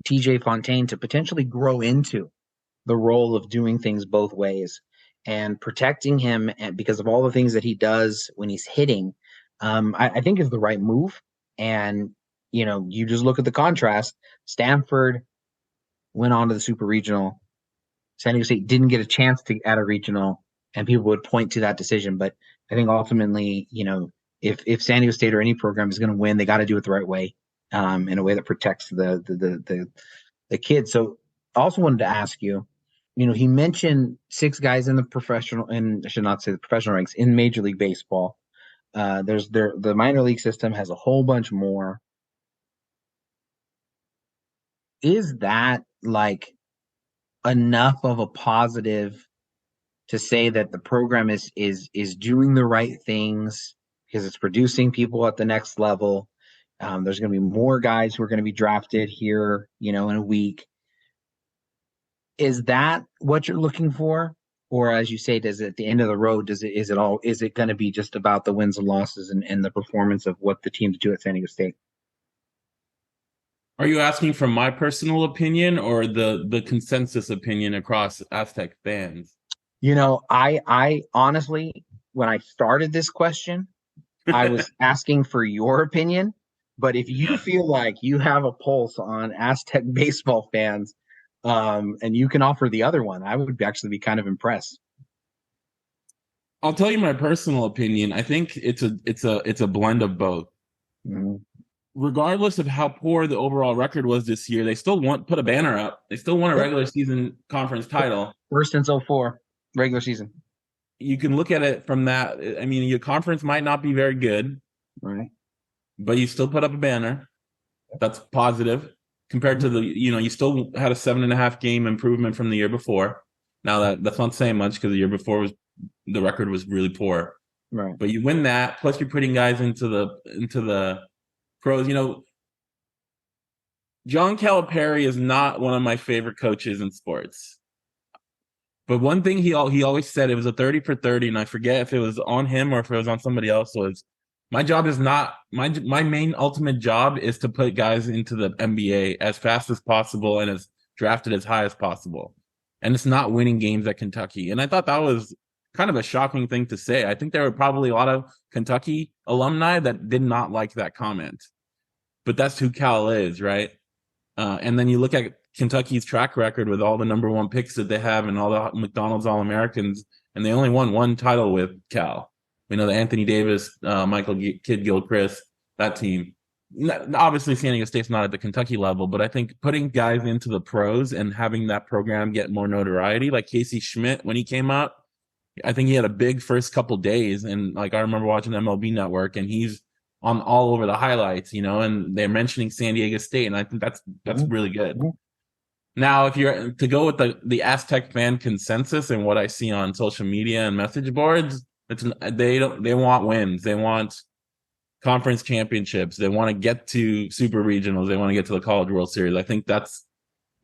C: TJ Fontaine to potentially grow into the role of doing things both ways and protecting him because of all the things that he does when he's hitting, I think is the right move. And, you just look at the contrast. Stanford went on to the Super Regional. San Diego State didn't get a chance to at a regional, and people would point to that decision. But I think ultimately, if San Diego State or any program is going to win, they got to do it the right way, in a way that protects the kids. So I also wanted to ask you, he mentioned 6 guys in the professional, and I should not say the professional ranks, in Major League Baseball. The minor league system has a whole bunch more. Is that enough of a positive to say that the program is doing the right things because it's producing people at the next level? There's going to be more guys who are going to be drafted here, in a week. Is that what you're looking for? Or, as you say, does it, at the end of the road, is it going to be just about the wins and losses and the performance of what the teams do at San Diego State?
A: Are you asking from my personal opinion or the consensus opinion across Aztec fans?
C: I honestly, when I started this question, I was asking for your opinion. But if you feel like you have a pulse on Aztec baseball fans, and you can offer the other one, I would actually be kind of impressed.
A: I'll tell you my personal opinion. I think it's a blend of both.
C: Mm-hmm.
A: regardless of how poor the overall record was this year, they still put a banner up. They still won a regular season conference title.
C: First since 04, regular season.
A: You can look at it from that. I mean, your conference might not be very good,
C: Right.
A: but you still put up a banner. That's positive compared to you still had a 7.5 game improvement from the year before. Now that's not saying much because the year before the record was really poor.
C: Right.
A: But you win that, plus you're putting guys into the pros. John Calipari is not one of my favorite coaches in sports. But one thing he always said, it was a 30 for 30, and I forget if it was on him or if it was on somebody else, was my job is not my main ultimate job is to put guys into the NBA as fast as possible and as drafted as high as possible. And it's not winning games at Kentucky. And I thought that was kind of a shocking thing to say. I think there were probably a lot of Kentucky alumni that did not like that comment. But that's who Cal is, right? And then you look at Kentucky's track record with all the number one picks that they have and all the McDonald's All-Americans, and they only won one title with Cal. The Anthony Davis, Michael Kidd-Gilchrist, that team. Obviously, San Diego State's not at the Kentucky level, but I think putting guys into the pros and having that program get more notoriety, like Casey Schmidt when he came up, I think he had a big first couple days. And I remember watching MLB Network, and he's on all over the highlights, and they're mentioning San Diego State, and I think that's really good. Now, if you're to go with the Aztec fan consensus and what I see on social media and message boards, they want wins, they want conference championships, they want to get to super regionals, they want to get to the College World Series. I think that's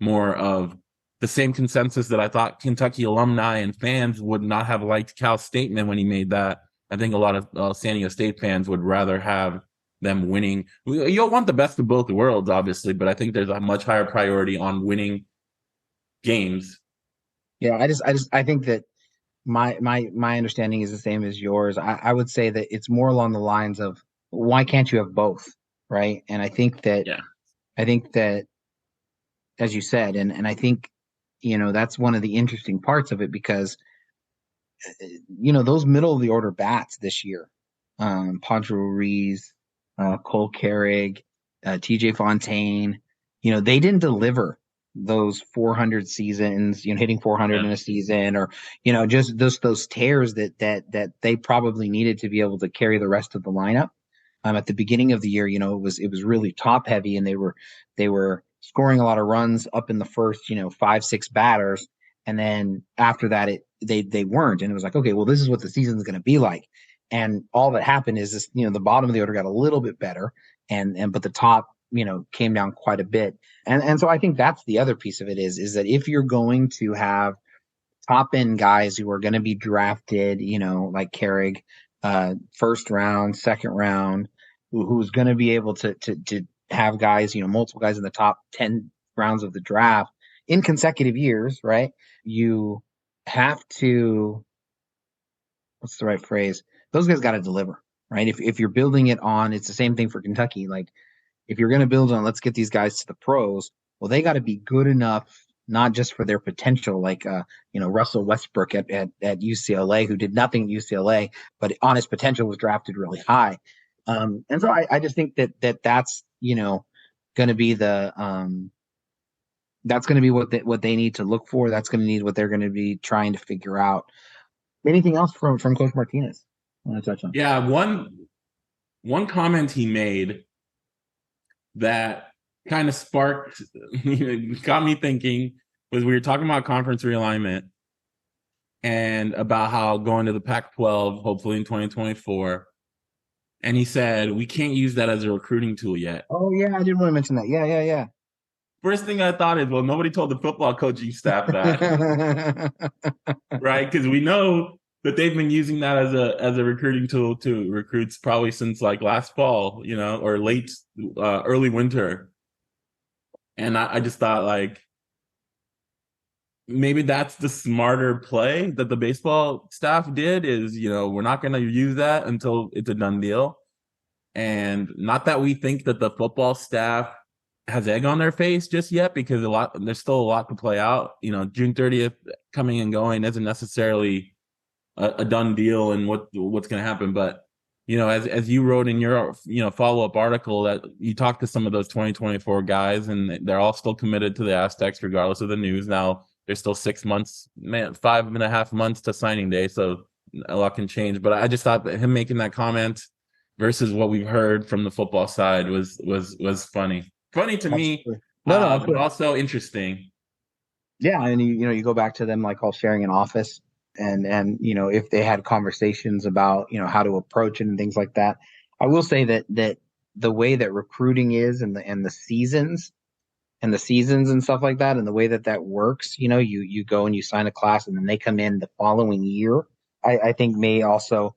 A: more of the same consensus that I thought Kentucky alumni and fans would not have liked Cal's statement when he made that. I think a lot of San Diego State fans would rather have them winning. You'll want the best of both worlds, obviously, but I think there's a much higher priority on winning games.
C: Yeah, I think that my understanding is the same as yours. I would say that it's more along the lines of why can't you have both, right? And I think that as you said, and I think that's one of the interesting parts of it, because those middle of the order bats this year, Pancho Ruiz, Cole Carrig, TJ Fontaine, they didn't deliver those 400 seasons, hitting 400 in a season, or just those tears that they probably needed to be able to carry the rest of the lineup. At the beginning of the year, it was really top heavy, and they were scoring a lot of runs up in the first 5-6 batters, and then after that they weren't, and it was like, okay, well, this is what the season's going to be like. And all that happened is this, the bottom of the order got a little bit better, but the top came down quite a bit. And so I think that's the other piece of it is that if you're going to have top end guys who are going to be drafted, like Carrig, first round, second round, who's going to be able to have guys, multiple guys in the top 10 rounds of the draft in consecutive years, right? You have to, what's the right phrase? Those guys got to deliver, right? If you're building it on, it's the same thing for Kentucky. Like, if you're going to build on, let's get these guys to the pros, well, they got to be good enough, not just for their potential, like, Russell Westbrook at UCLA, who did nothing at UCLA, but on his potential was drafted really high. And so I just think that's, going to be that's going to be what they need to look for. That's going to need what they're going to be trying to figure out. Anything else from Coach Martinez I want to touch on?
A: Yeah, one comment he made that kind of sparked, got me thinking, was we were talking about conference realignment and about how going to the Pac-12, hopefully in 2024. And he said, we can't use that as a recruiting tool yet.
C: Oh, yeah, I did want to mention that. Yeah.
A: First thing I thought is, well, nobody told the football coaching staff that, right? Because we know that they've been using that as a recruiting tool to recruits probably since like last fall, or late, early winter. And I just thought, like, maybe that's the smarter play that the baseball staff did is, we're not going to use that until it's a done deal. And not that we think that the football staff has egg on their face just yet, because there's still a lot to play out. June 30th coming and going isn't necessarily a done deal and what's going to happen. But as you wrote in your, follow-up article, that you talked to some of those 2024 guys, and they're all still committed to the Aztecs regardless of the news. Now there's still 6 months, 5.5 months to signing day, so a lot can change. But I just thought that him making that comment versus what we've heard from the football side was funny to me.
C: No,
A: but also interesting.
C: Yeah, and you go back to them like all sharing an office, and if they had conversations about how to approach it and things like that. I will say that the way that recruiting is, and the seasons and stuff like that, and the way that works, you go and you sign a class, and then they come in the following year. I think may also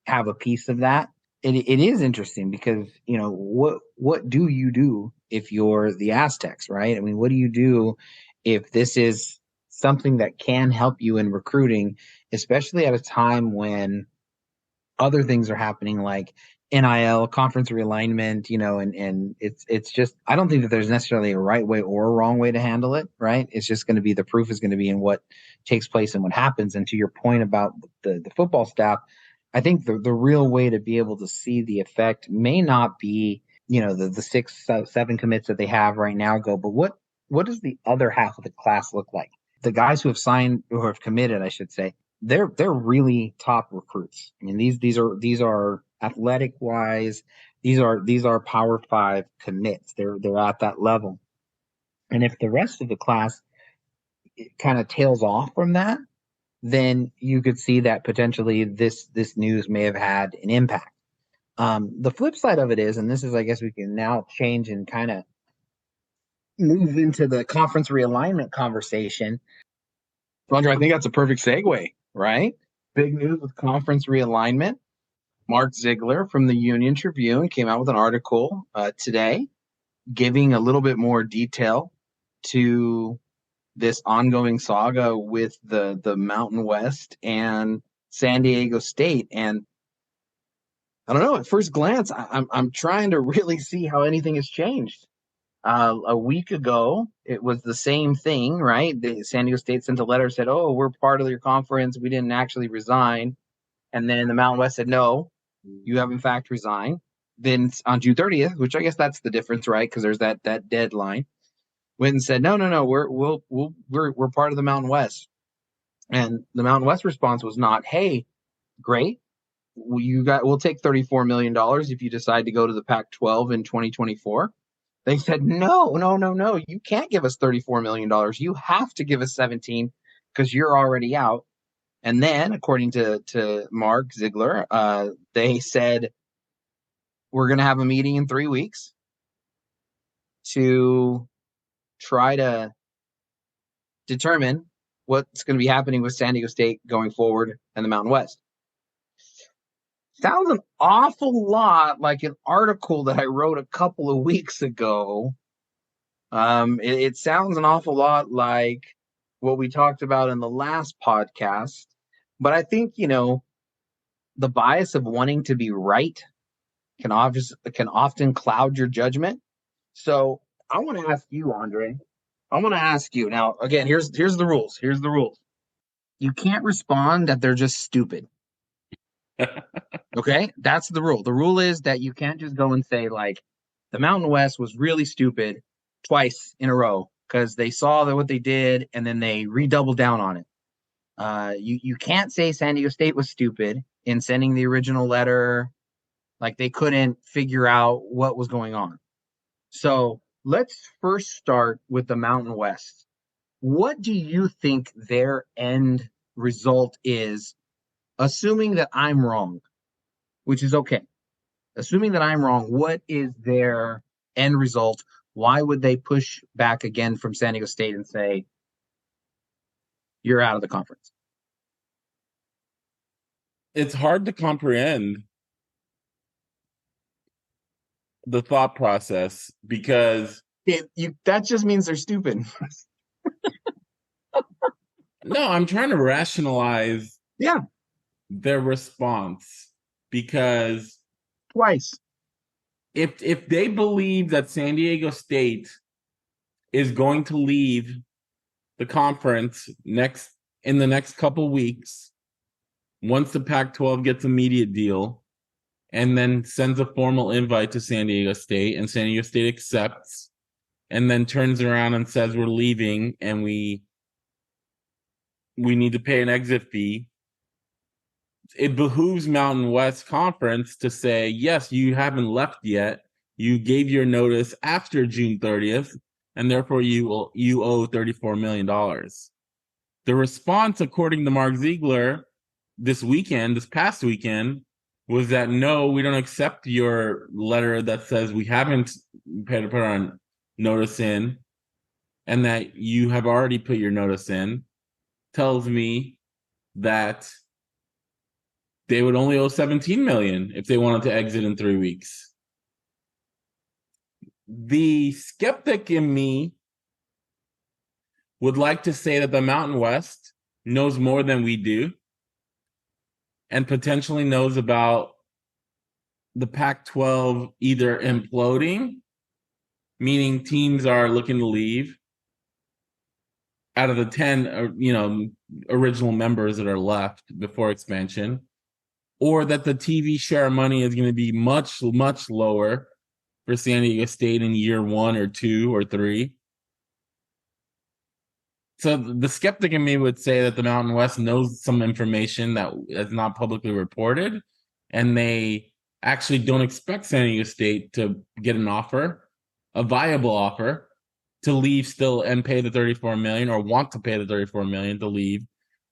C: have a piece of that. It is interesting because what do you do if you're the Aztecs, right? I mean, what do you do if this is something that can help you in recruiting, especially at a time when other things are happening like NIL, conference realignment, and it's just, I don't think that there's necessarily a right way or a wrong way to handle it, right? It's just going to be, the proof is going to be in what takes place and what happens. And to your point about the football staff, I think the real way to be able to see the effect may not be, the 6, 7 commits that they have right now go, but what does the other half of the class look like? The guys who have signed, or have committed, I should say, they're really top recruits. I mean, these are athletic wise, these are Power 5 commits. They're at that level. And if the rest of the class kind of tails off from that, then you could see that potentially this news may have had an impact. The flip side of it is, and this is, I guess we can now change and kind of move into the conference realignment conversation. Roger, I think that's a perfect segue, right? Big news with conference realignment. Mark Ziegler from the Union Tribune came out with an article today giving a little bit more detail to this ongoing saga with the Mountain West and San Diego State. And I don't know, at first glance, I'm trying to really see how anything has changed. A week ago, it was the same thing, right? San Diego State sent a letter, said, "Oh, we're part of your conference. We didn't actually resign." And then the Mountain West said, "No, you have in fact resigned." Then on June 30th, which I guess that's the difference, right? Because there's that deadline. Went and said, "No, we're part of the Mountain West." And the Mountain West response was not, "Hey, great, we'll take $34 million if you decide to go to the Pac-12 in 2024. They said, no, you can't give us $34 million. You have to give us 17 because you're already out. And then, according to Mark Ziegler, they said, we're going to have a meeting in 3 weeks to try to determine what's going to be happening with San Diego State going forward and the Mountain West. Sounds an awful lot like an article that I wrote a couple of weeks ago. It sounds an awful lot like what we talked about in the last podcast. But I think, the bias of wanting to be right can often cloud your judgment. So I want to ask you, Andre. I want to ask you now. Again, here's the rules. Here's the rules. You can't respond that they're just stupid. Okay, that's the rule. The rule is that you can't just go and say, like, the Mountain West was really stupid twice in a row because they saw that what they did and then they redoubled down on it. You can't say San Diego State was stupid in sending the original letter, like they couldn't figure out what was going on. So let's first start with the Mountain West. What do you think their end result is, assuming that I'm wrong, which is okay? Assuming that I'm wrong, what is their end result? Why would they push back again from San Diego State and say, you're out of the conference?
A: It's hard to comprehend the thought process because
C: that just means they're stupid.
A: No, I'm trying to rationalize their response, because
C: twice,
A: if they believe that San Diego State is going to leave the conference in the next couple weeks, once the Pac-12 gets a media deal, and then sends a formal invite to San Diego State, and San Diego State accepts, and then turns around and says we're leaving and we need to pay an exit fee, it behooves Mountain West Conference to say, yes, you haven't left yet. You gave your notice after June 30th, and therefore you owe $34 million. The response, according to Mark Ziegler, this past weekend, was that no, we don't accept your letter that says we haven't put our notice in, and that you have already put your notice in. Tells me that they would only owe $17 million if they wanted to exit in 3 weeks. The skeptic in me would like to say that the Mountain West knows more than we do and potentially knows about the Pac-12 either imploding, meaning teams are looking to leave out of the 10 original members that are left before expansion, or that the TV share money is going to be much, much lower for San Diego State in year 1 or 2 or 3. So the skeptic in me would say that the Mountain West knows some information that is not publicly reported, and they actually don't expect San Diego State to get an offer, a viable offer, to leave still and pay the $34 million, or want to pay the $34 million to leave.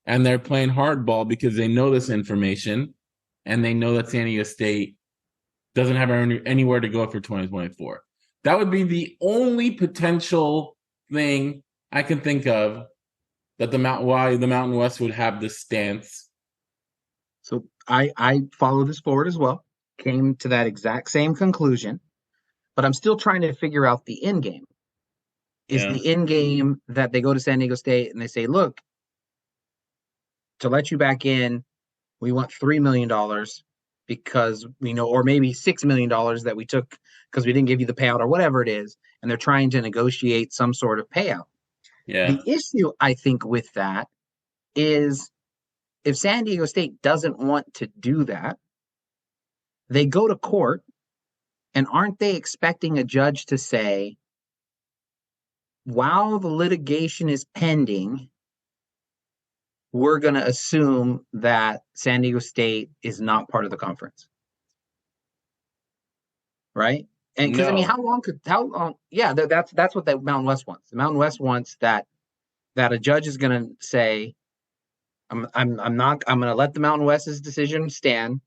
A: And they're playing hardball because they know this information, and they know that San Diego State doesn't have anywhere to go for 2024. That would be the only potential thing I can think of that why the Mountain West would have this stance.
C: So I followed this forward as well, came to that exact same conclusion, but I'm still trying to figure out the end game. Is the end game that they go to San Diego State and they say, look, to let you back in, we want $3 million because we know, or maybe $6 million that we took because we didn't give you the payout or whatever it is, and they're trying to negotiate some sort of payout.
A: Yeah.
C: The issue, I think, with that is if San Diego State doesn't want to do that, they go to court, and aren't they expecting a judge to say, while the litigation is pending, we're going to assume that San Diego State is not part of the conference, right? And because I mean, how long? Yeah, that's what the Mountain West wants. The Mountain West wants that a judge is going to say, I'm going to let the Mountain West's decision stand,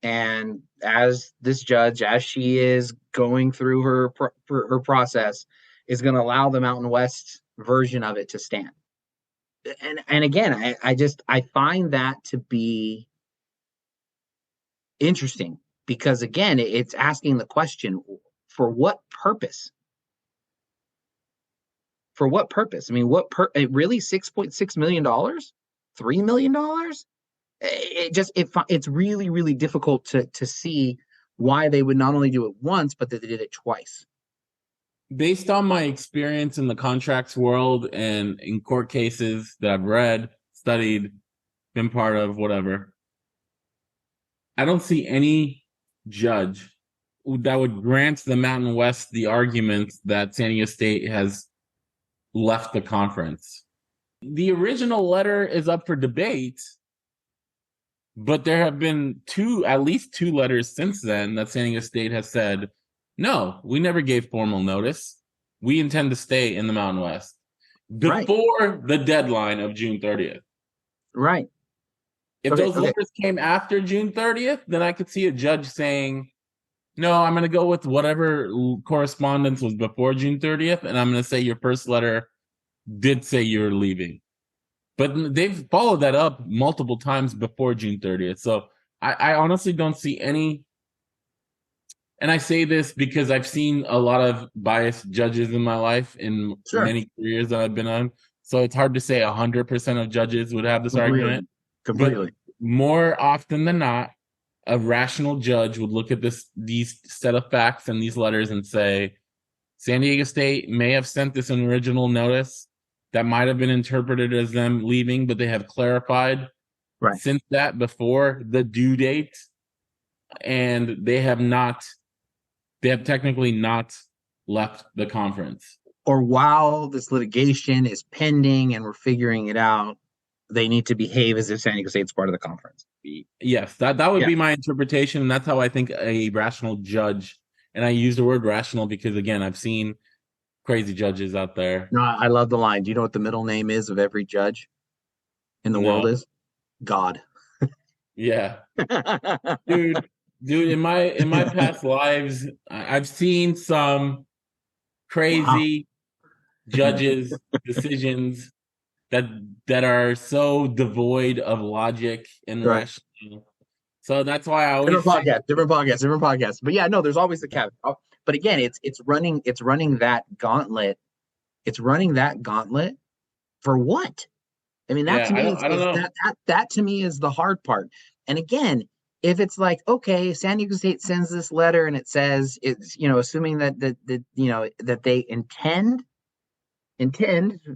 C: and as this judge, as she is going through her process, is going to allow the Mountain West version of it to stand. And again, I find that to be interesting because, again, it's asking the question, for what purpose? For what purpose? I mean, really $6.6 million? $3 million? It's really, really difficult to see why they would not only do it once, but that they did it twice.
A: Based on my experience in the contracts world and in court cases that I've read, studied, been part of, whatever, I don't see any judge that would grant the Mountain West the argument that San Diego State has left the conference. The original letter is up for debate, but there have been at least two letters since then that San Diego State has said, no, we never gave formal notice. We intend to stay in the Mountain West before the deadline of June 30th.
C: Right.
A: If those letters came after June 30th, then I could see a judge saying, no, I'm going to go with whatever correspondence was before June 30th, and I'm going to say your first letter did say you're leaving. But they've followed that up multiple times before June 30th. So I honestly don't see any. And I say this because I've seen a lot of biased judges in my life in many careers that I've been on. So it's hard to say 100% of judges would have this argument.
C: Completely.
A: But more often than not, a rational judge would look at these set of facts and these letters and say, San Diego State may have sent this an original notice that might have been interpreted as them leaving, but they have clarified since that before the due date and they have technically not left the conference.
C: Or while this litigation is pending and we're figuring it out, they need to behave as if San Diego State's part of the conference.
A: Yes, that would be my interpretation, and that's how I think a rational judge, and I use the word rational because, again, I've seen crazy judges out there.
C: No, I love the line. Do you know what the middle name is of every judge in the world is? God.
A: Yeah. Dude, in my past lives, I've seen some crazy judges' decisions that are so devoid of logic and rationale. So that's why I always
C: different podcasts. But yeah, no, there's always the caveat. But again, it's running that gauntlet. It's running that gauntlet for what? I mean, that to me
A: I don't know.
C: That to me is the hard part. And again, if it's like, okay, San Diego State sends this letter and it says it's, assuming that they intend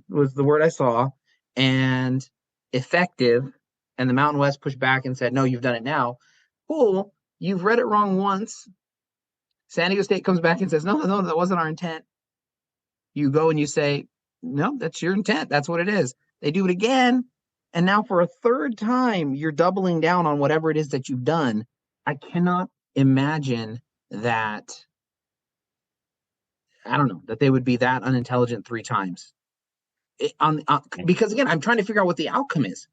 C: was the word I saw, and effective, and the Mountain West pushed back and said, no, you've done it now. Cool. You've read it wrong once. San Diego State comes back and says, no, that wasn't our intent. You go and you say, no, that's your intent. That's what it is. They do it again. And now for a third time, you're doubling down on whatever it is that you've done. I cannot imagine that, I don't know, that they would be that unintelligent three times. Because again, I'm trying to figure out what the outcome is.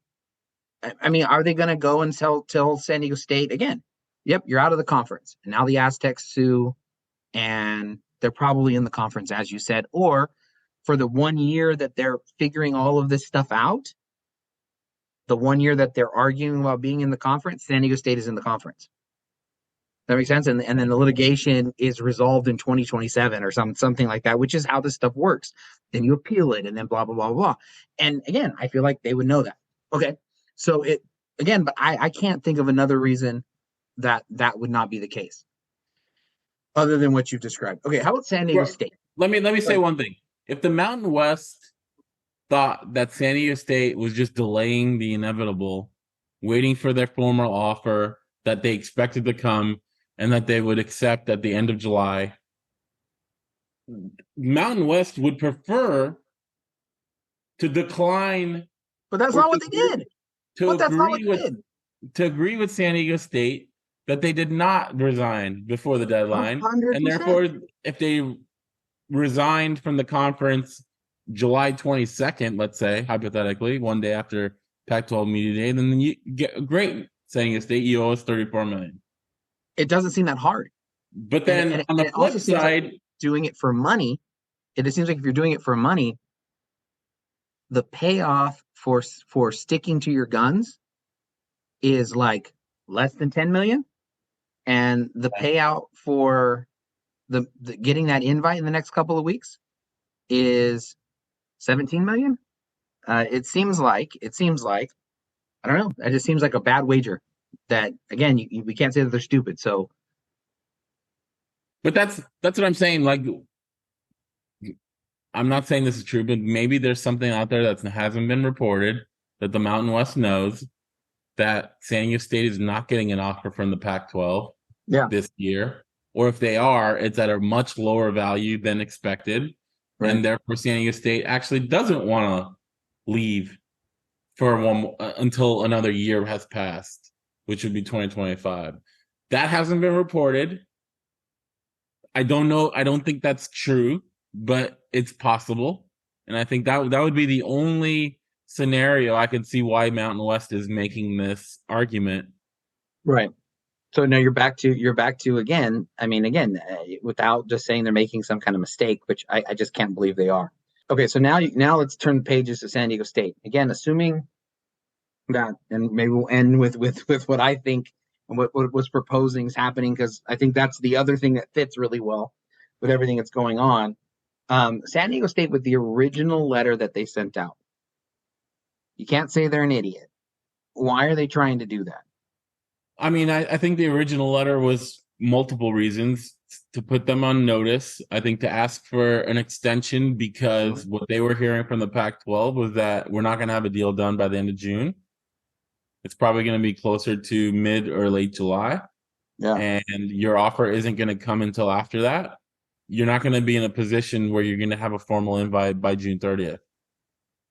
C: I mean, are they going to go and tell San Diego State again? Yep, you're out of the conference. And now the Aztecs sue, and they're probably in the conference, as you said. Or for the 1 year that they're figuring all of this stuff out, the 1 year that they're arguing about being in the conference, San Diego State is in the conference. That makes sense? And then the litigation is resolved in 2027 or something like that, which is how this stuff works. Then you appeal it, and then blah, blah, blah, blah. And again, I feel like they would know that. Okay. So but I can't think of another reason that would not be the case other than what you've described. Okay. How about San Diego State?
A: Let me say one thing. If the Mountain West thought that San Diego State was just delaying the inevitable, waiting for their formal offer that they expected to come and that they would accept at the end of July, Mountain West would prefer to decline.
C: But that's not what they did.
A: To agree with San Diego State that they did not resign before the deadline.
C: 100%.
A: And therefore, if they resigned from the conference July 22nd, let's say, hypothetically, one day after Pac-12 Media Day, then you get great, San Diego State, you owe us $34 million.
C: It doesn't seem that hard.
A: But then on the flip side,
C: like doing it for money, it seems like if you're doing it for money, the payoff for sticking to your guns is like less than 10 million, and the payout for the getting that invite in the next couple of weeks is 17 million. It seems like I don't know. It just seems like a bad wager. That again, we can't say that they're stupid. So,
A: but that's what I'm saying. Like, I'm not saying this is true, but maybe there's something out there that hasn't been reported that the Mountain West knows that San Diego State is not getting an offer from the Pac-12 this year, or if they are, it's at a much lower value than expected, and therefore San Diego State actually doesn't want to leave for until another year has passed, which would be 2025. That hasn't been reported. I don't know. I don't think that's true, but it's possible. And I think that would be the only scenario I could see why Mountain West is making this argument.
C: Right. So now you're back to again. I mean, again, without just saying they're making some kind of mistake, which I just can't believe they are. Okay, so now let's turn the pages to San Diego State again, assuming that, and maybe we'll end with what I think and what was proposing is happening, because I think that's the other thing that fits really well with everything that's going on. San Diego State, with the original letter that they sent out, you can't say they're an idiot. Why are they trying to do that?
A: I mean, I think the original letter was multiple reasons to put them on notice. I think to ask for an extension because what they were hearing from the Pac-12 was that we're not going to have a deal done by the end of June. It's probably going to be closer to mid or late July.
C: Yeah.
A: and your offer isn't going to come until after that, you're not going to be in a position where you're going to have a formal invite by June 30th.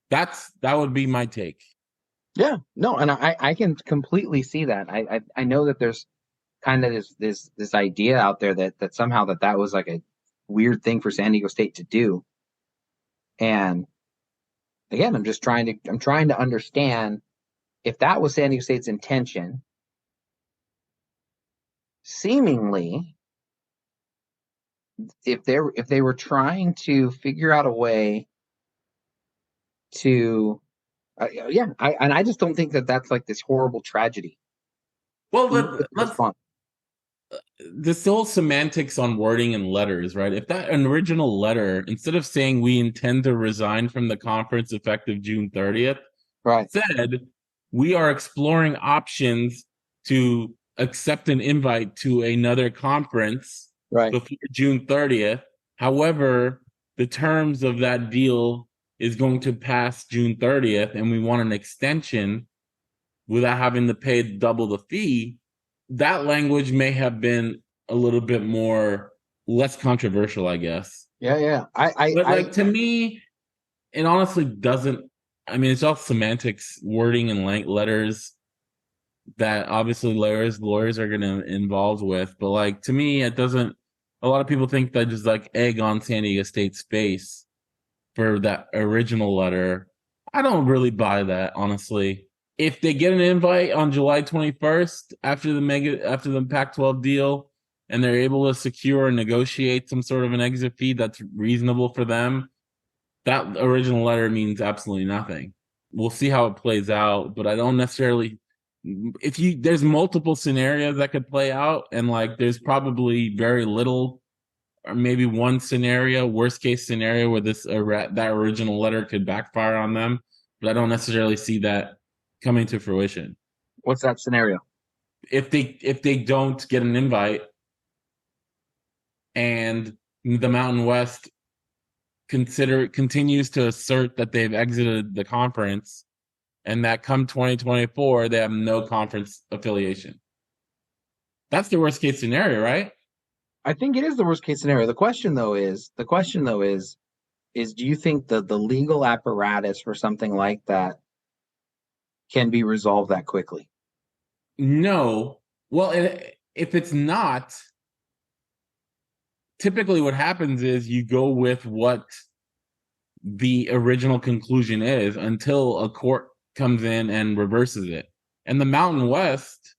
A: That would be my take.
C: Yeah. No, and I can completely see that. I know that there's kind of this idea out there that somehow that was like a weird thing for San Diego State to do. And again, I'm trying to understand if that was San Diego State's intention. Seemingly, if they were trying to figure out a way to, I just don't think that that's like this horrible tragedy.
A: Well,
C: Even with the
A: let's
C: response.
A: this whole semantics on wording and letters, right? If that original letter, instead of saying we intend to resign from the conference effective June 30th,
C: Right.
A: said we are exploring options to accept an invite to another conference
C: Right.
A: before June 30th. However, the terms of that deal is going to pass June 30th, and we want an extension without having to pay double the fee. That language may have been a little bit more less controversial, I guess.
C: Yeah.
A: But like to me, it honestly doesn't. I mean, it's all semantics, wording, and letters that obviously lawyers are going to involved with. But like to me, it doesn't. A lot of people think that just like egg on San Diego State's face for that original letter. I don't really buy that, honestly. If they get an invite on July 21st after the Pac-12 deal, and they're able to secure and negotiate some sort of an exit fee that's reasonable for them, that original letter means absolutely nothing. We'll see how it plays out, but I don't necessarily. There's multiple scenarios that could play out, and like there's probably very little, or maybe one scenario, worst case scenario, where that original letter could backfire on them, but I don't necessarily see that coming to fruition.
C: What's that scenario?
A: If they don't get an invite, and the Mountain West continues to assert that they've exited the conference, and that come 2024 they have no conference affiliation. That's the worst case scenario, right?
C: I think it is the worst case scenario. The question though is, do you think that the legal apparatus for something like that can be resolved that quickly?
A: No. Well, if it's not, typically what happens is you go with what the original conclusion is until a court comes in and reverses it. And the Mountain West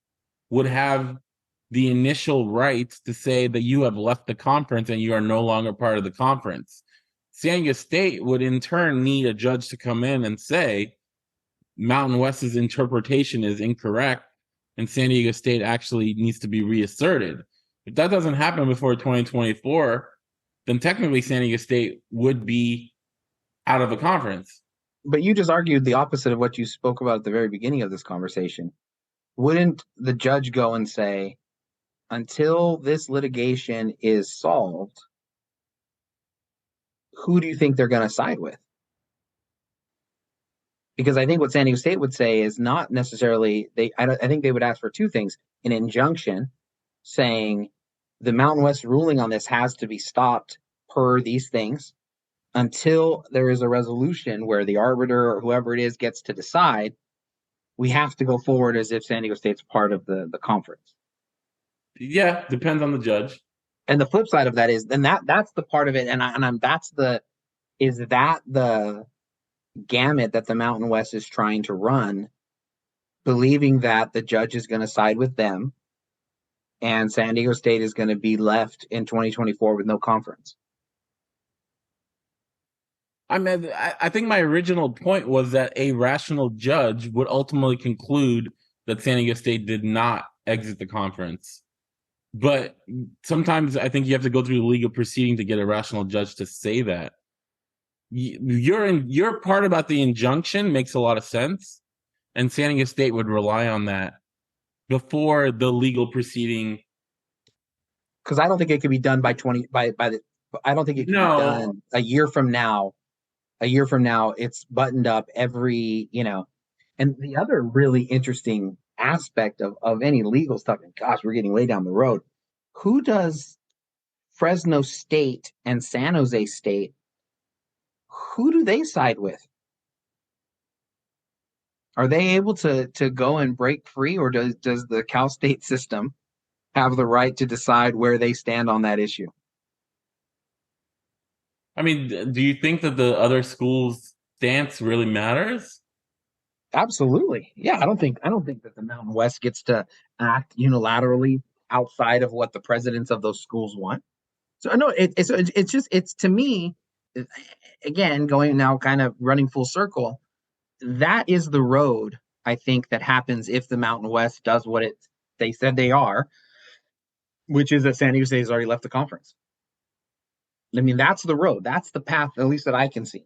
A: would have the initial right to say that you have left the conference and you are no longer part of the conference. San Diego State would in turn need a judge to come in and say Mountain West's interpretation is incorrect and San Diego State actually needs to be reasserted. If that doesn't happen before 2024, then technically San Diego State would be out of a conference.
C: But you just argued the opposite of what you spoke about at the very beginning of this conversation. Wouldn't the judge go and say, until this litigation is solved, who do you think they're going to side with? Because I think what San Diego State would say is not necessarily, I think they would ask for two things: an injunction saying the Mountain West ruling on this has to be stopped per these things until there is a resolution where the arbiter or whoever it is gets to decide. We have to go forward as if San Diego State's part of the conference.
A: Yeah, depends on the judge.
C: And the flip side of that is, then that's the part of it, is that the gamut that the Mountain West is trying to run, believing that the judge is going to side with them and San Diego State is going to be left in 2024 with no conference.
A: I mean, I think my original point was that a rational judge would ultimately conclude that San Diego State did not exit the conference. But sometimes I think you have to go through the legal proceeding to get a rational judge to say that. Your part about the injunction makes a lot of sense, and San Diego State would rely on that before the legal proceeding.
C: Because I don't think it could be done I don't think it can be done a year from now. A year from now, it's buttoned up every, and the other really interesting aspect of any legal stuff, and gosh, we're getting way down the road. Who does Fresno State and San Jose State, who do they side with? Are they able to go and break free, or does the Cal State system have the right to decide where they stand on that issue?
A: I mean, do you think that the other schools' stance really matters?
C: Absolutely. Yeah, I don't think that the Mountain West gets to act unilaterally outside of what the presidents of those schools want. So no, it's to me, again, going now kind of running full circle, that is the road I think that happens if the Mountain West does what they said they are, which is that San Diego State has already left the conference. I mean, that's the road. That's the path, at least that I can see.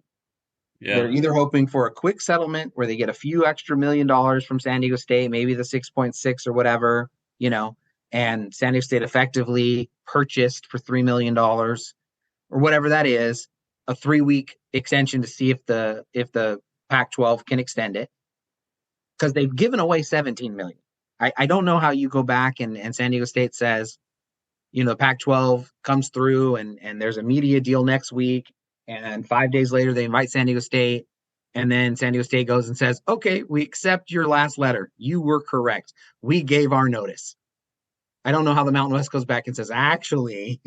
A: Yeah.
C: They're either hoping for a quick settlement where they get a few extra $1 million from San Diego State, maybe the 6.6 or whatever, and San Diego State effectively purchased for $3 million or whatever that is, a 3-week extension to see if the Pac-12 can extend it, because they've given away $17 million. I don't know how you go back and San Diego State says, the Pac-12 comes through and there's a media deal next week, and 5 days later they invite San Diego State, and then San Diego State goes and says, okay, we accept your last letter. You were correct. We gave our notice. I don't know how the Mountain West goes back and says, actually,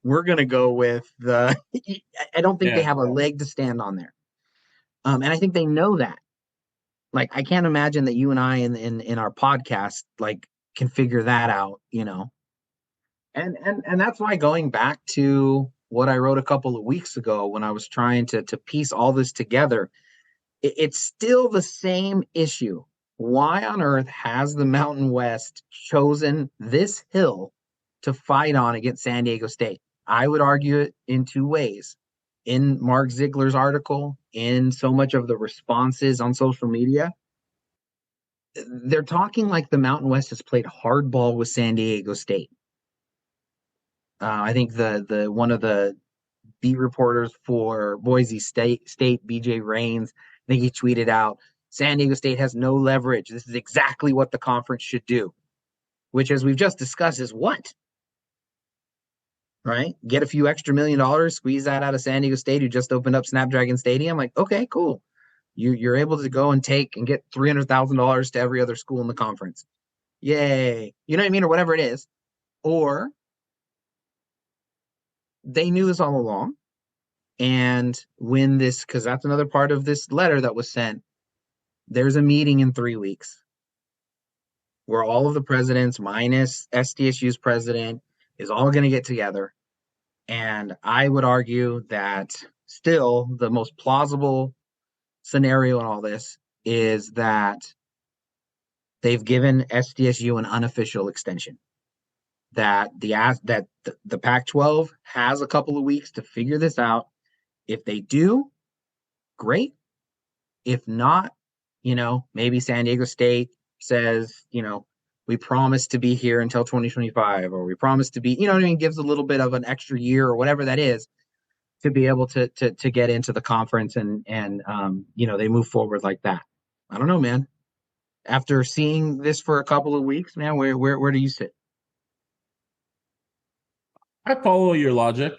C: we're going to go with I don't think they have a leg to stand on there. And I think they know that. Like, I can't imagine that you and I in our podcast, like, can figure that out, And that's why, going back to what I wrote a couple of weeks ago when I was trying to piece all this together, it's still the same issue. Why on earth has the Mountain West chosen this hill to fight on against San Diego State? I would argue it in two ways. In Mark Ziegler's article, in so much of the responses on social media, they're talking like the Mountain West has played hardball with San Diego State. I think the one of the beat reporters for Boise State, BJ Rains, I think he tweeted out, San Diego State has no leverage. This is exactly what the conference should do, which, as we've just discussed, is what? Right? Get a few extra $1 million, squeeze that out of San Diego State, who just opened up Snapdragon Stadium. Like, okay, cool. You're able to go and take and get $300,000 to every other school in the conference. Yay. You know what I mean? Or whatever it is. Or they knew this all along. And when because that's another part of this letter that was sent, there's a meeting in 3 weeks where all of the presidents, minus SDSU's president, is all going to get together. And I would argue that still the most plausible scenario in all this is that they've given SDSU an unofficial extension. That the Pac-12 has a couple of weeks to figure this out. If they do, great. If not, maybe San Diego State says, we promise to be here until 2025, or we promise to be, gives a little bit of an extra year or whatever that is to be able to get into the conference and they move forward like that. I don't know, man. After seeing this for a couple of weeks, man, where do you sit?
A: I follow your logic,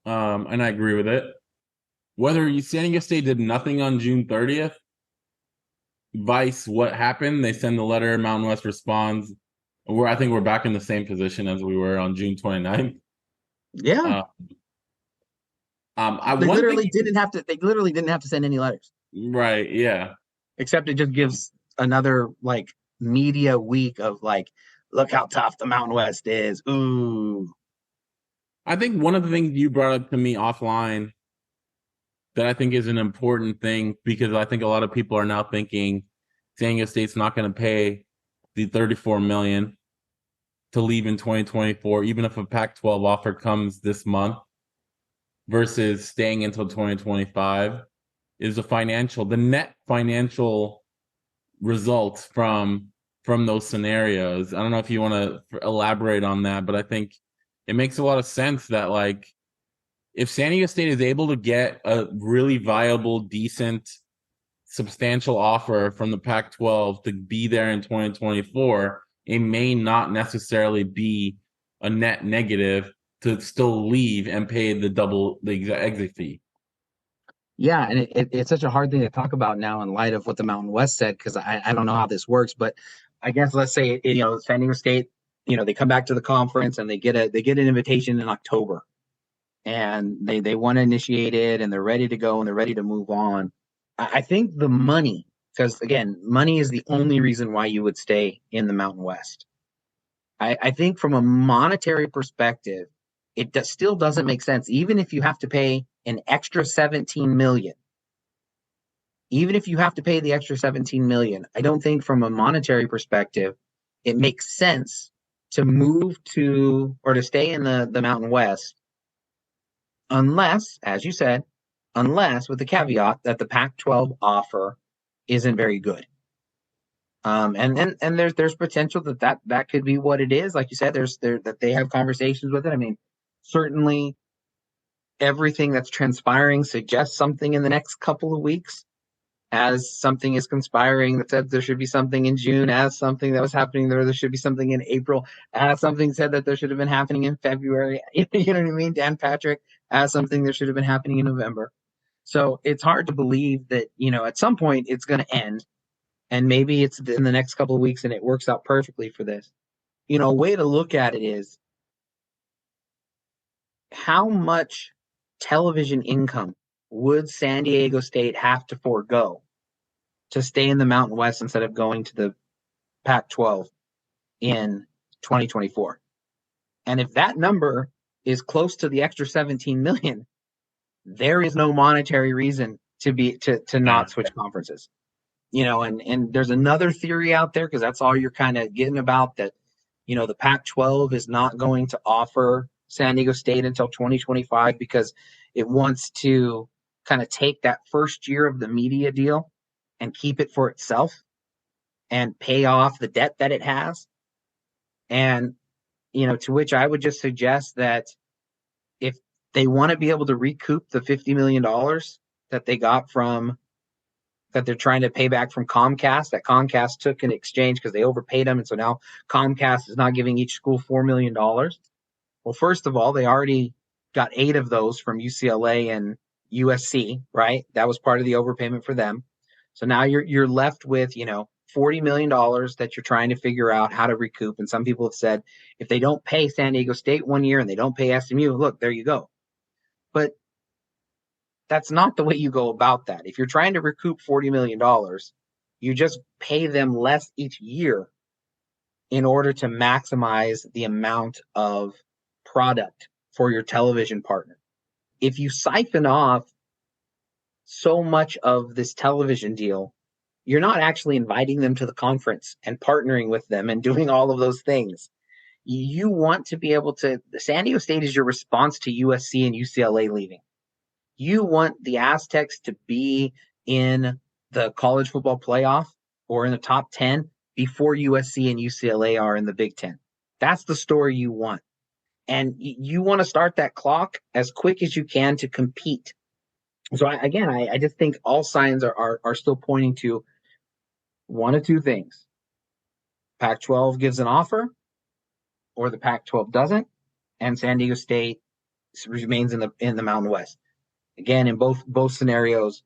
A: and I agree with it. Whether San Diego State did nothing on June 30th, vice what happened, they send the letter, Mountain West responds. I think we're back in the same position as we were on June 29th.
C: Yeah. They literally didn't have to send any letters.
A: Right, yeah.
C: Except it just gives another media week of look how tough the Mountain West is. Ooh.
A: I think one of the things you brought up to me offline that I think is an important thing, because I think a lot of people are now thinking San Diego State's not going to pay the $34 million to leave in 2024, even if a Pac-12 offer comes this month, versus staying until 2025, is the net financial results from those scenarios. I don't know if you want to elaborate on that, but I think it makes a lot of sense that if San Diego State is able to get a really viable, decent substantial offer from the Pac-12 to be there in 2024, it may not necessarily be a net negative to still leave and pay the exit fee.
C: Yeah, and it's such a hard thing to talk about now in light of what the Mountain West said, because I don't know how this works, but I guess let's say San Diego State, they come back to the conference and they get an invitation in October, and they want to initiate it and they're ready to go and they're ready to move on. I think the money, because again, money is the only reason why you would stay in the Mountain West. I think from a monetary perspective, it still doesn't make sense, even if you have to pay an extra 17 million. Even if you have to pay the extra 17 million, I don't think from a monetary perspective it makes sense to move to or to stay in the Mountain West, unless, as you said, with the caveat that the Pac-12 offer isn't very good. And there's potential that could be what it is. Like you said, that they have conversations with it. I mean, certainly everything that's transpiring suggests something in the next couple of weeks, as something is conspiring that said there should be something in June, as something that was happening there should be something in April, as something said that there should have been happening in February. You know what I mean? Dan Patrick, as something that should have been happening in November. So it's hard to believe that, at some point it's going to end. And maybe it's in the next couple of weeks and it works out perfectly for this. A way to look at it is how much television income would San Diego State have to forego to stay in the Mountain West instead of going to the Pac-12 in 2024? And if that number is close to the extra 17 million, there is no monetary reason to not switch conferences. And there's another theory out there, because that's all you're kind of getting about, that, the Pac-12 is not going to offer San Diego State until 2025 because it wants to kind of take that first year of the media deal and keep it for itself and pay off the debt that it has. And, to which I would just suggest that if they want to be able to recoup the $50 million that they got that they're trying to pay back from Comcast, that Comcast took in exchange because they overpaid them. And so now Comcast is not giving each school $4 million. Well, first of all, they already got 8 of those from UCLA and USC, right? That was part of the overpayment for them. So now you're left with, $40 million that you're trying to figure out how to recoup. And some people have said, if they don't pay San Diego State one year and they don't pay SMU, look, there you go. But that's not the way you go about that. If you're trying to recoup $40 million, you just pay them less each year in order to maximize the amount of product for your television partner. If you siphon off so much of this television deal, you're not actually inviting them to the conference and partnering with them and doing all of those things. You want to be able to, San Diego State is your response to USC and UCLA leaving. You want the Aztecs to be in the college football playoff or in the top 10 before USC and UCLA are in the Big Ten. That's the story you want. And you want to start that clock as quick as you can to compete. So I just think all signs are still pointing to one of two things. Pac-12 gives an offer, or the Pac-12 doesn't, and San Diego State remains in the Mountain West. Again, in both scenarios,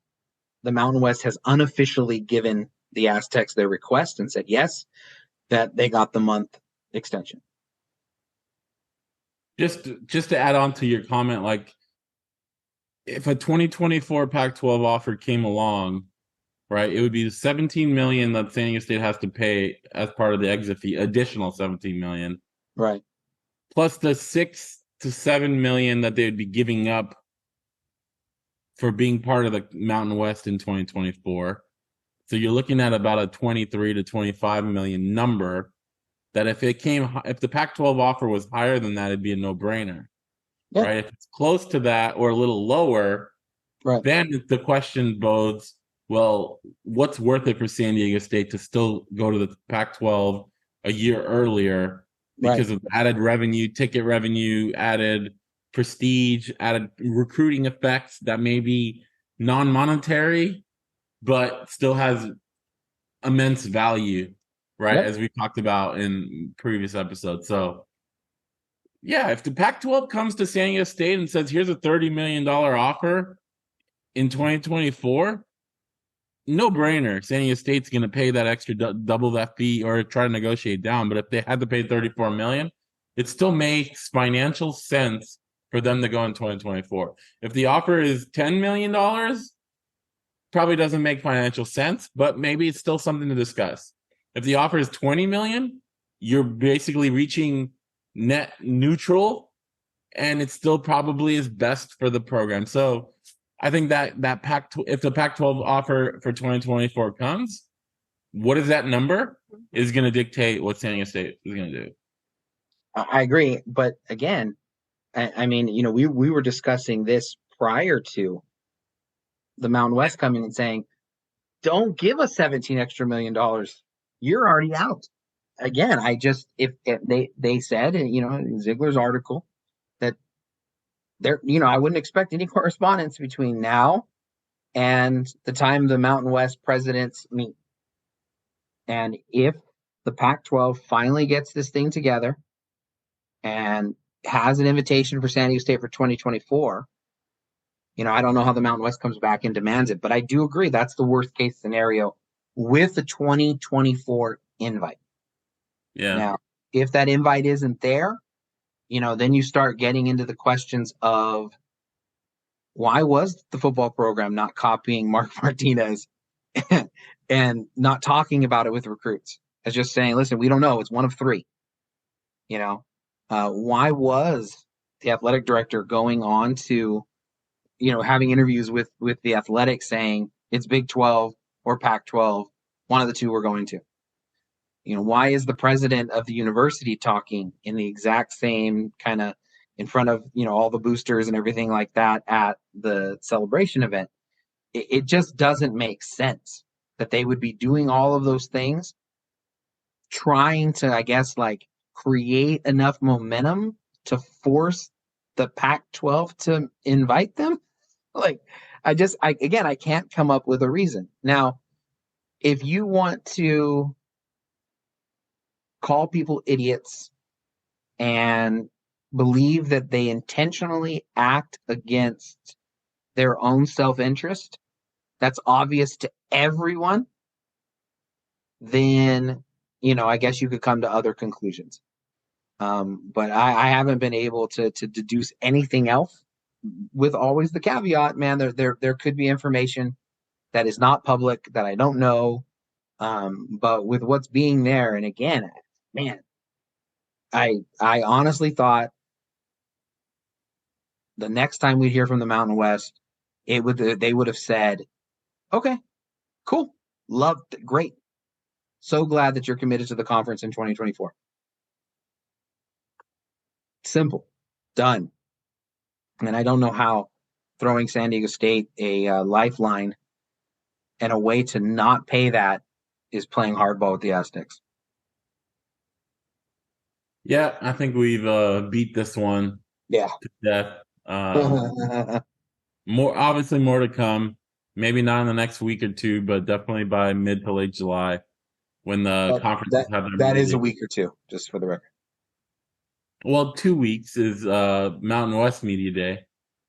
C: the Mountain West has unofficially given the Aztecs their request and said yes, that they got the month extension.
A: Just to add on to your comment, like if a 2024 Pac-12 offer came along, right, it would be the 17 million that San Diego State has to pay as part of the exit fee, additional 17 million,
C: right,
A: plus the 6 to 7 million that they would be giving up for being part of the Mountain West in 2024. So you're looking at about a 23 to 25 million number. That if the Pac-12 offer was higher than that, it'd be a no-brainer,
C: yeah.
A: Right? If it's close to that or a little lower,
C: right,
A: then the question bodes, well, what's worth it for San Diego State to still go to the Pac-12 a year earlier because of added revenue, ticket revenue, added prestige, added recruiting effects that may be non-monetary, but still has immense value, right?
C: Yep.
A: As we talked about in previous episodes. So, yeah, if the Pac-12 comes to San Diego State and says, here's a $30 million offer in 2024, no brainer. San Diego State's going to pay that extra double that fee or try to negotiate down. But if they had to pay $34 million, it still makes financial sense for them to go in 2024. If the offer is $10 million, probably doesn't make financial sense, but maybe it's still something to discuss. If the offer is 20 million, you're basically reaching net neutral, and it still probably is best for the program. So I think that if the Pac-12 offer for 2024 comes, what is that number is going to dictate what San Diego State is going to do.
C: I agree, but again, I mean, we were discussing this prior to the Mountain West coming and saying, don't give us 17 extra $million. You're already out. Again, if they said, in Ziegler's article that there, I wouldn't expect any correspondence between now and the time the Mountain West presidents meet. And if the Pac-12 finally gets this thing together and has an invitation for San Diego State for 2024, I don't know how the Mountain West comes back and demands it, but I do agree that's the worst case scenario with the 2024 invite.
A: Yeah.
C: Now, if that invite isn't there, then you start getting into the questions of why was the football program not copying Mark Martinez and not talking about it with recruits? As just saying, listen, we don't know. It's one of three. Why was the athletic director going on to having interviews with the athletic saying it's Big 12 or Pac-12, one of the two we're going to. Why is the president of the university talking in the exact same kind of in front of, all the boosters and everything like that at the celebration event? It just doesn't make sense that they would be doing all of those things, trying to, I guess, like create enough momentum to force the Pac-12 to invite them. Like, I can't come up with a reason. Now, if you want to call people idiots and believe that they intentionally act against their own self-interest, that's obvious to everyone, then, I guess you could come to other conclusions. But I haven't been able to deduce anything else, with always the caveat, man, there could be information that is not public that I don't know. But with what's being there, and again, man, I honestly thought the next time we'd hear from the Mountain West, they would have said, okay, cool, loved, great. So glad that you're committed to the conference in 2024. Simple, done. And I don't know how throwing San Diego State a lifeline and a way to not pay that is playing hardball with the Aztecs.
A: Yeah, I think we've beat this one
C: Yeah.
A: to death. Obviously more to come. Maybe not in the next week or two, but definitely by mid to late July when the conferences have their
C: that is a week or two, just for the record.
A: Well, 2 weeks is Mountain West Media Day.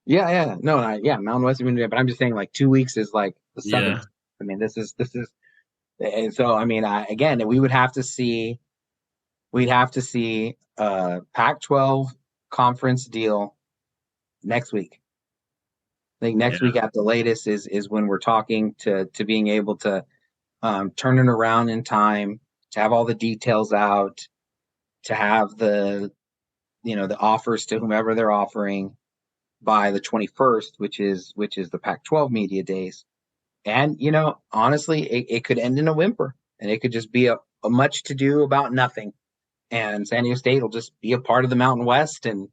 C: Yeah. No, Mountain West Media Day, but I'm just saying, like, 2 weeks is like the 7th.
A: Yeah.
C: I mean, this is, and so I mean, again, we'd have to see a Pac-12 conference deal next week. I think next week at the latest is when we're talking to being able to turn it around in time, to have all the details out, to have the offers to whomever they're offering by the 21st, which is the Pac-12 media days. And, honestly, it could end in a whimper, and it could just be a much to do about nothing. And San Diego State will just be a part of the Mountain West, and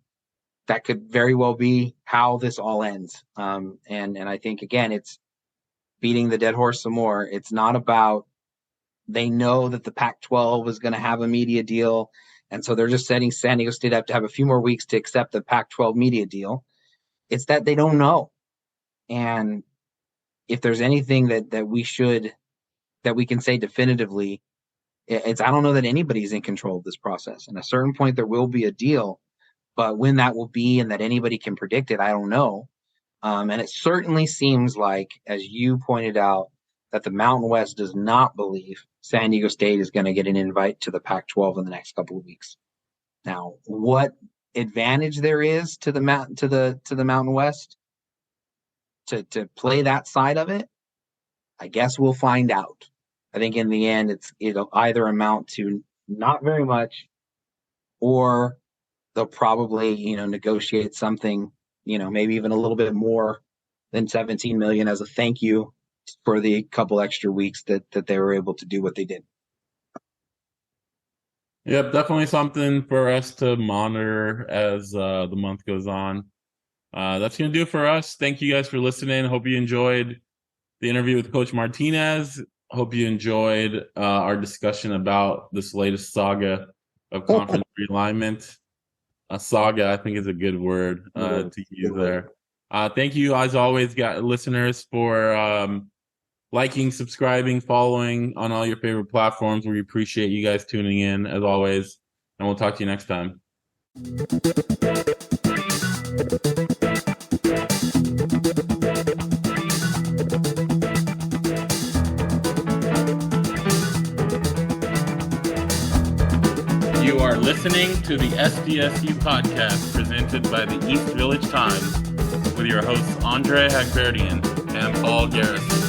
C: that could very well be how this all ends. And I think, again, it's beating the dead horse some more. It's not about, they know that the Pac-12 is going to have a media deal, and so they're just setting San Diego State up to have a few more weeks to accept the Pac-12 media deal. It's that they don't know. And if there's anything that we can say definitively, it's I don't know that anybody's in control of this process. And at a certain point, there will be a deal, but when that will be and that anybody can predict it, I don't know. And it certainly seems like, as you pointed out, that the Mountain West does not believe San Diego State is going to get an invite to the Pac-12 in the next couple of weeks. Now, what advantage there is to the Mountain West to play that side of it, I guess we'll find out. I think in the end, it'll either amount to not very much, or they'll probably negotiate something, maybe even a little bit more than 17 million as a thank you for the couple extra weeks that they were able to do what they did.
A: Yep, definitely something for us to monitor as the month goes on. That's going to do it for us. Thank you guys for listening. Hope you enjoyed the interview with Coach Martinez. Hope you enjoyed our discussion about this latest saga of conference realignment. A saga, I think, is a good word to use there. Thank you, as always, listeners, for liking, subscribing, following on all your favorite platforms. We appreciate you guys tuning in, as always, and we'll talk to you next time. You are listening to the SDSU podcast presented by the East Village Times with your hosts Andre Hagberdian and Paul Garrison.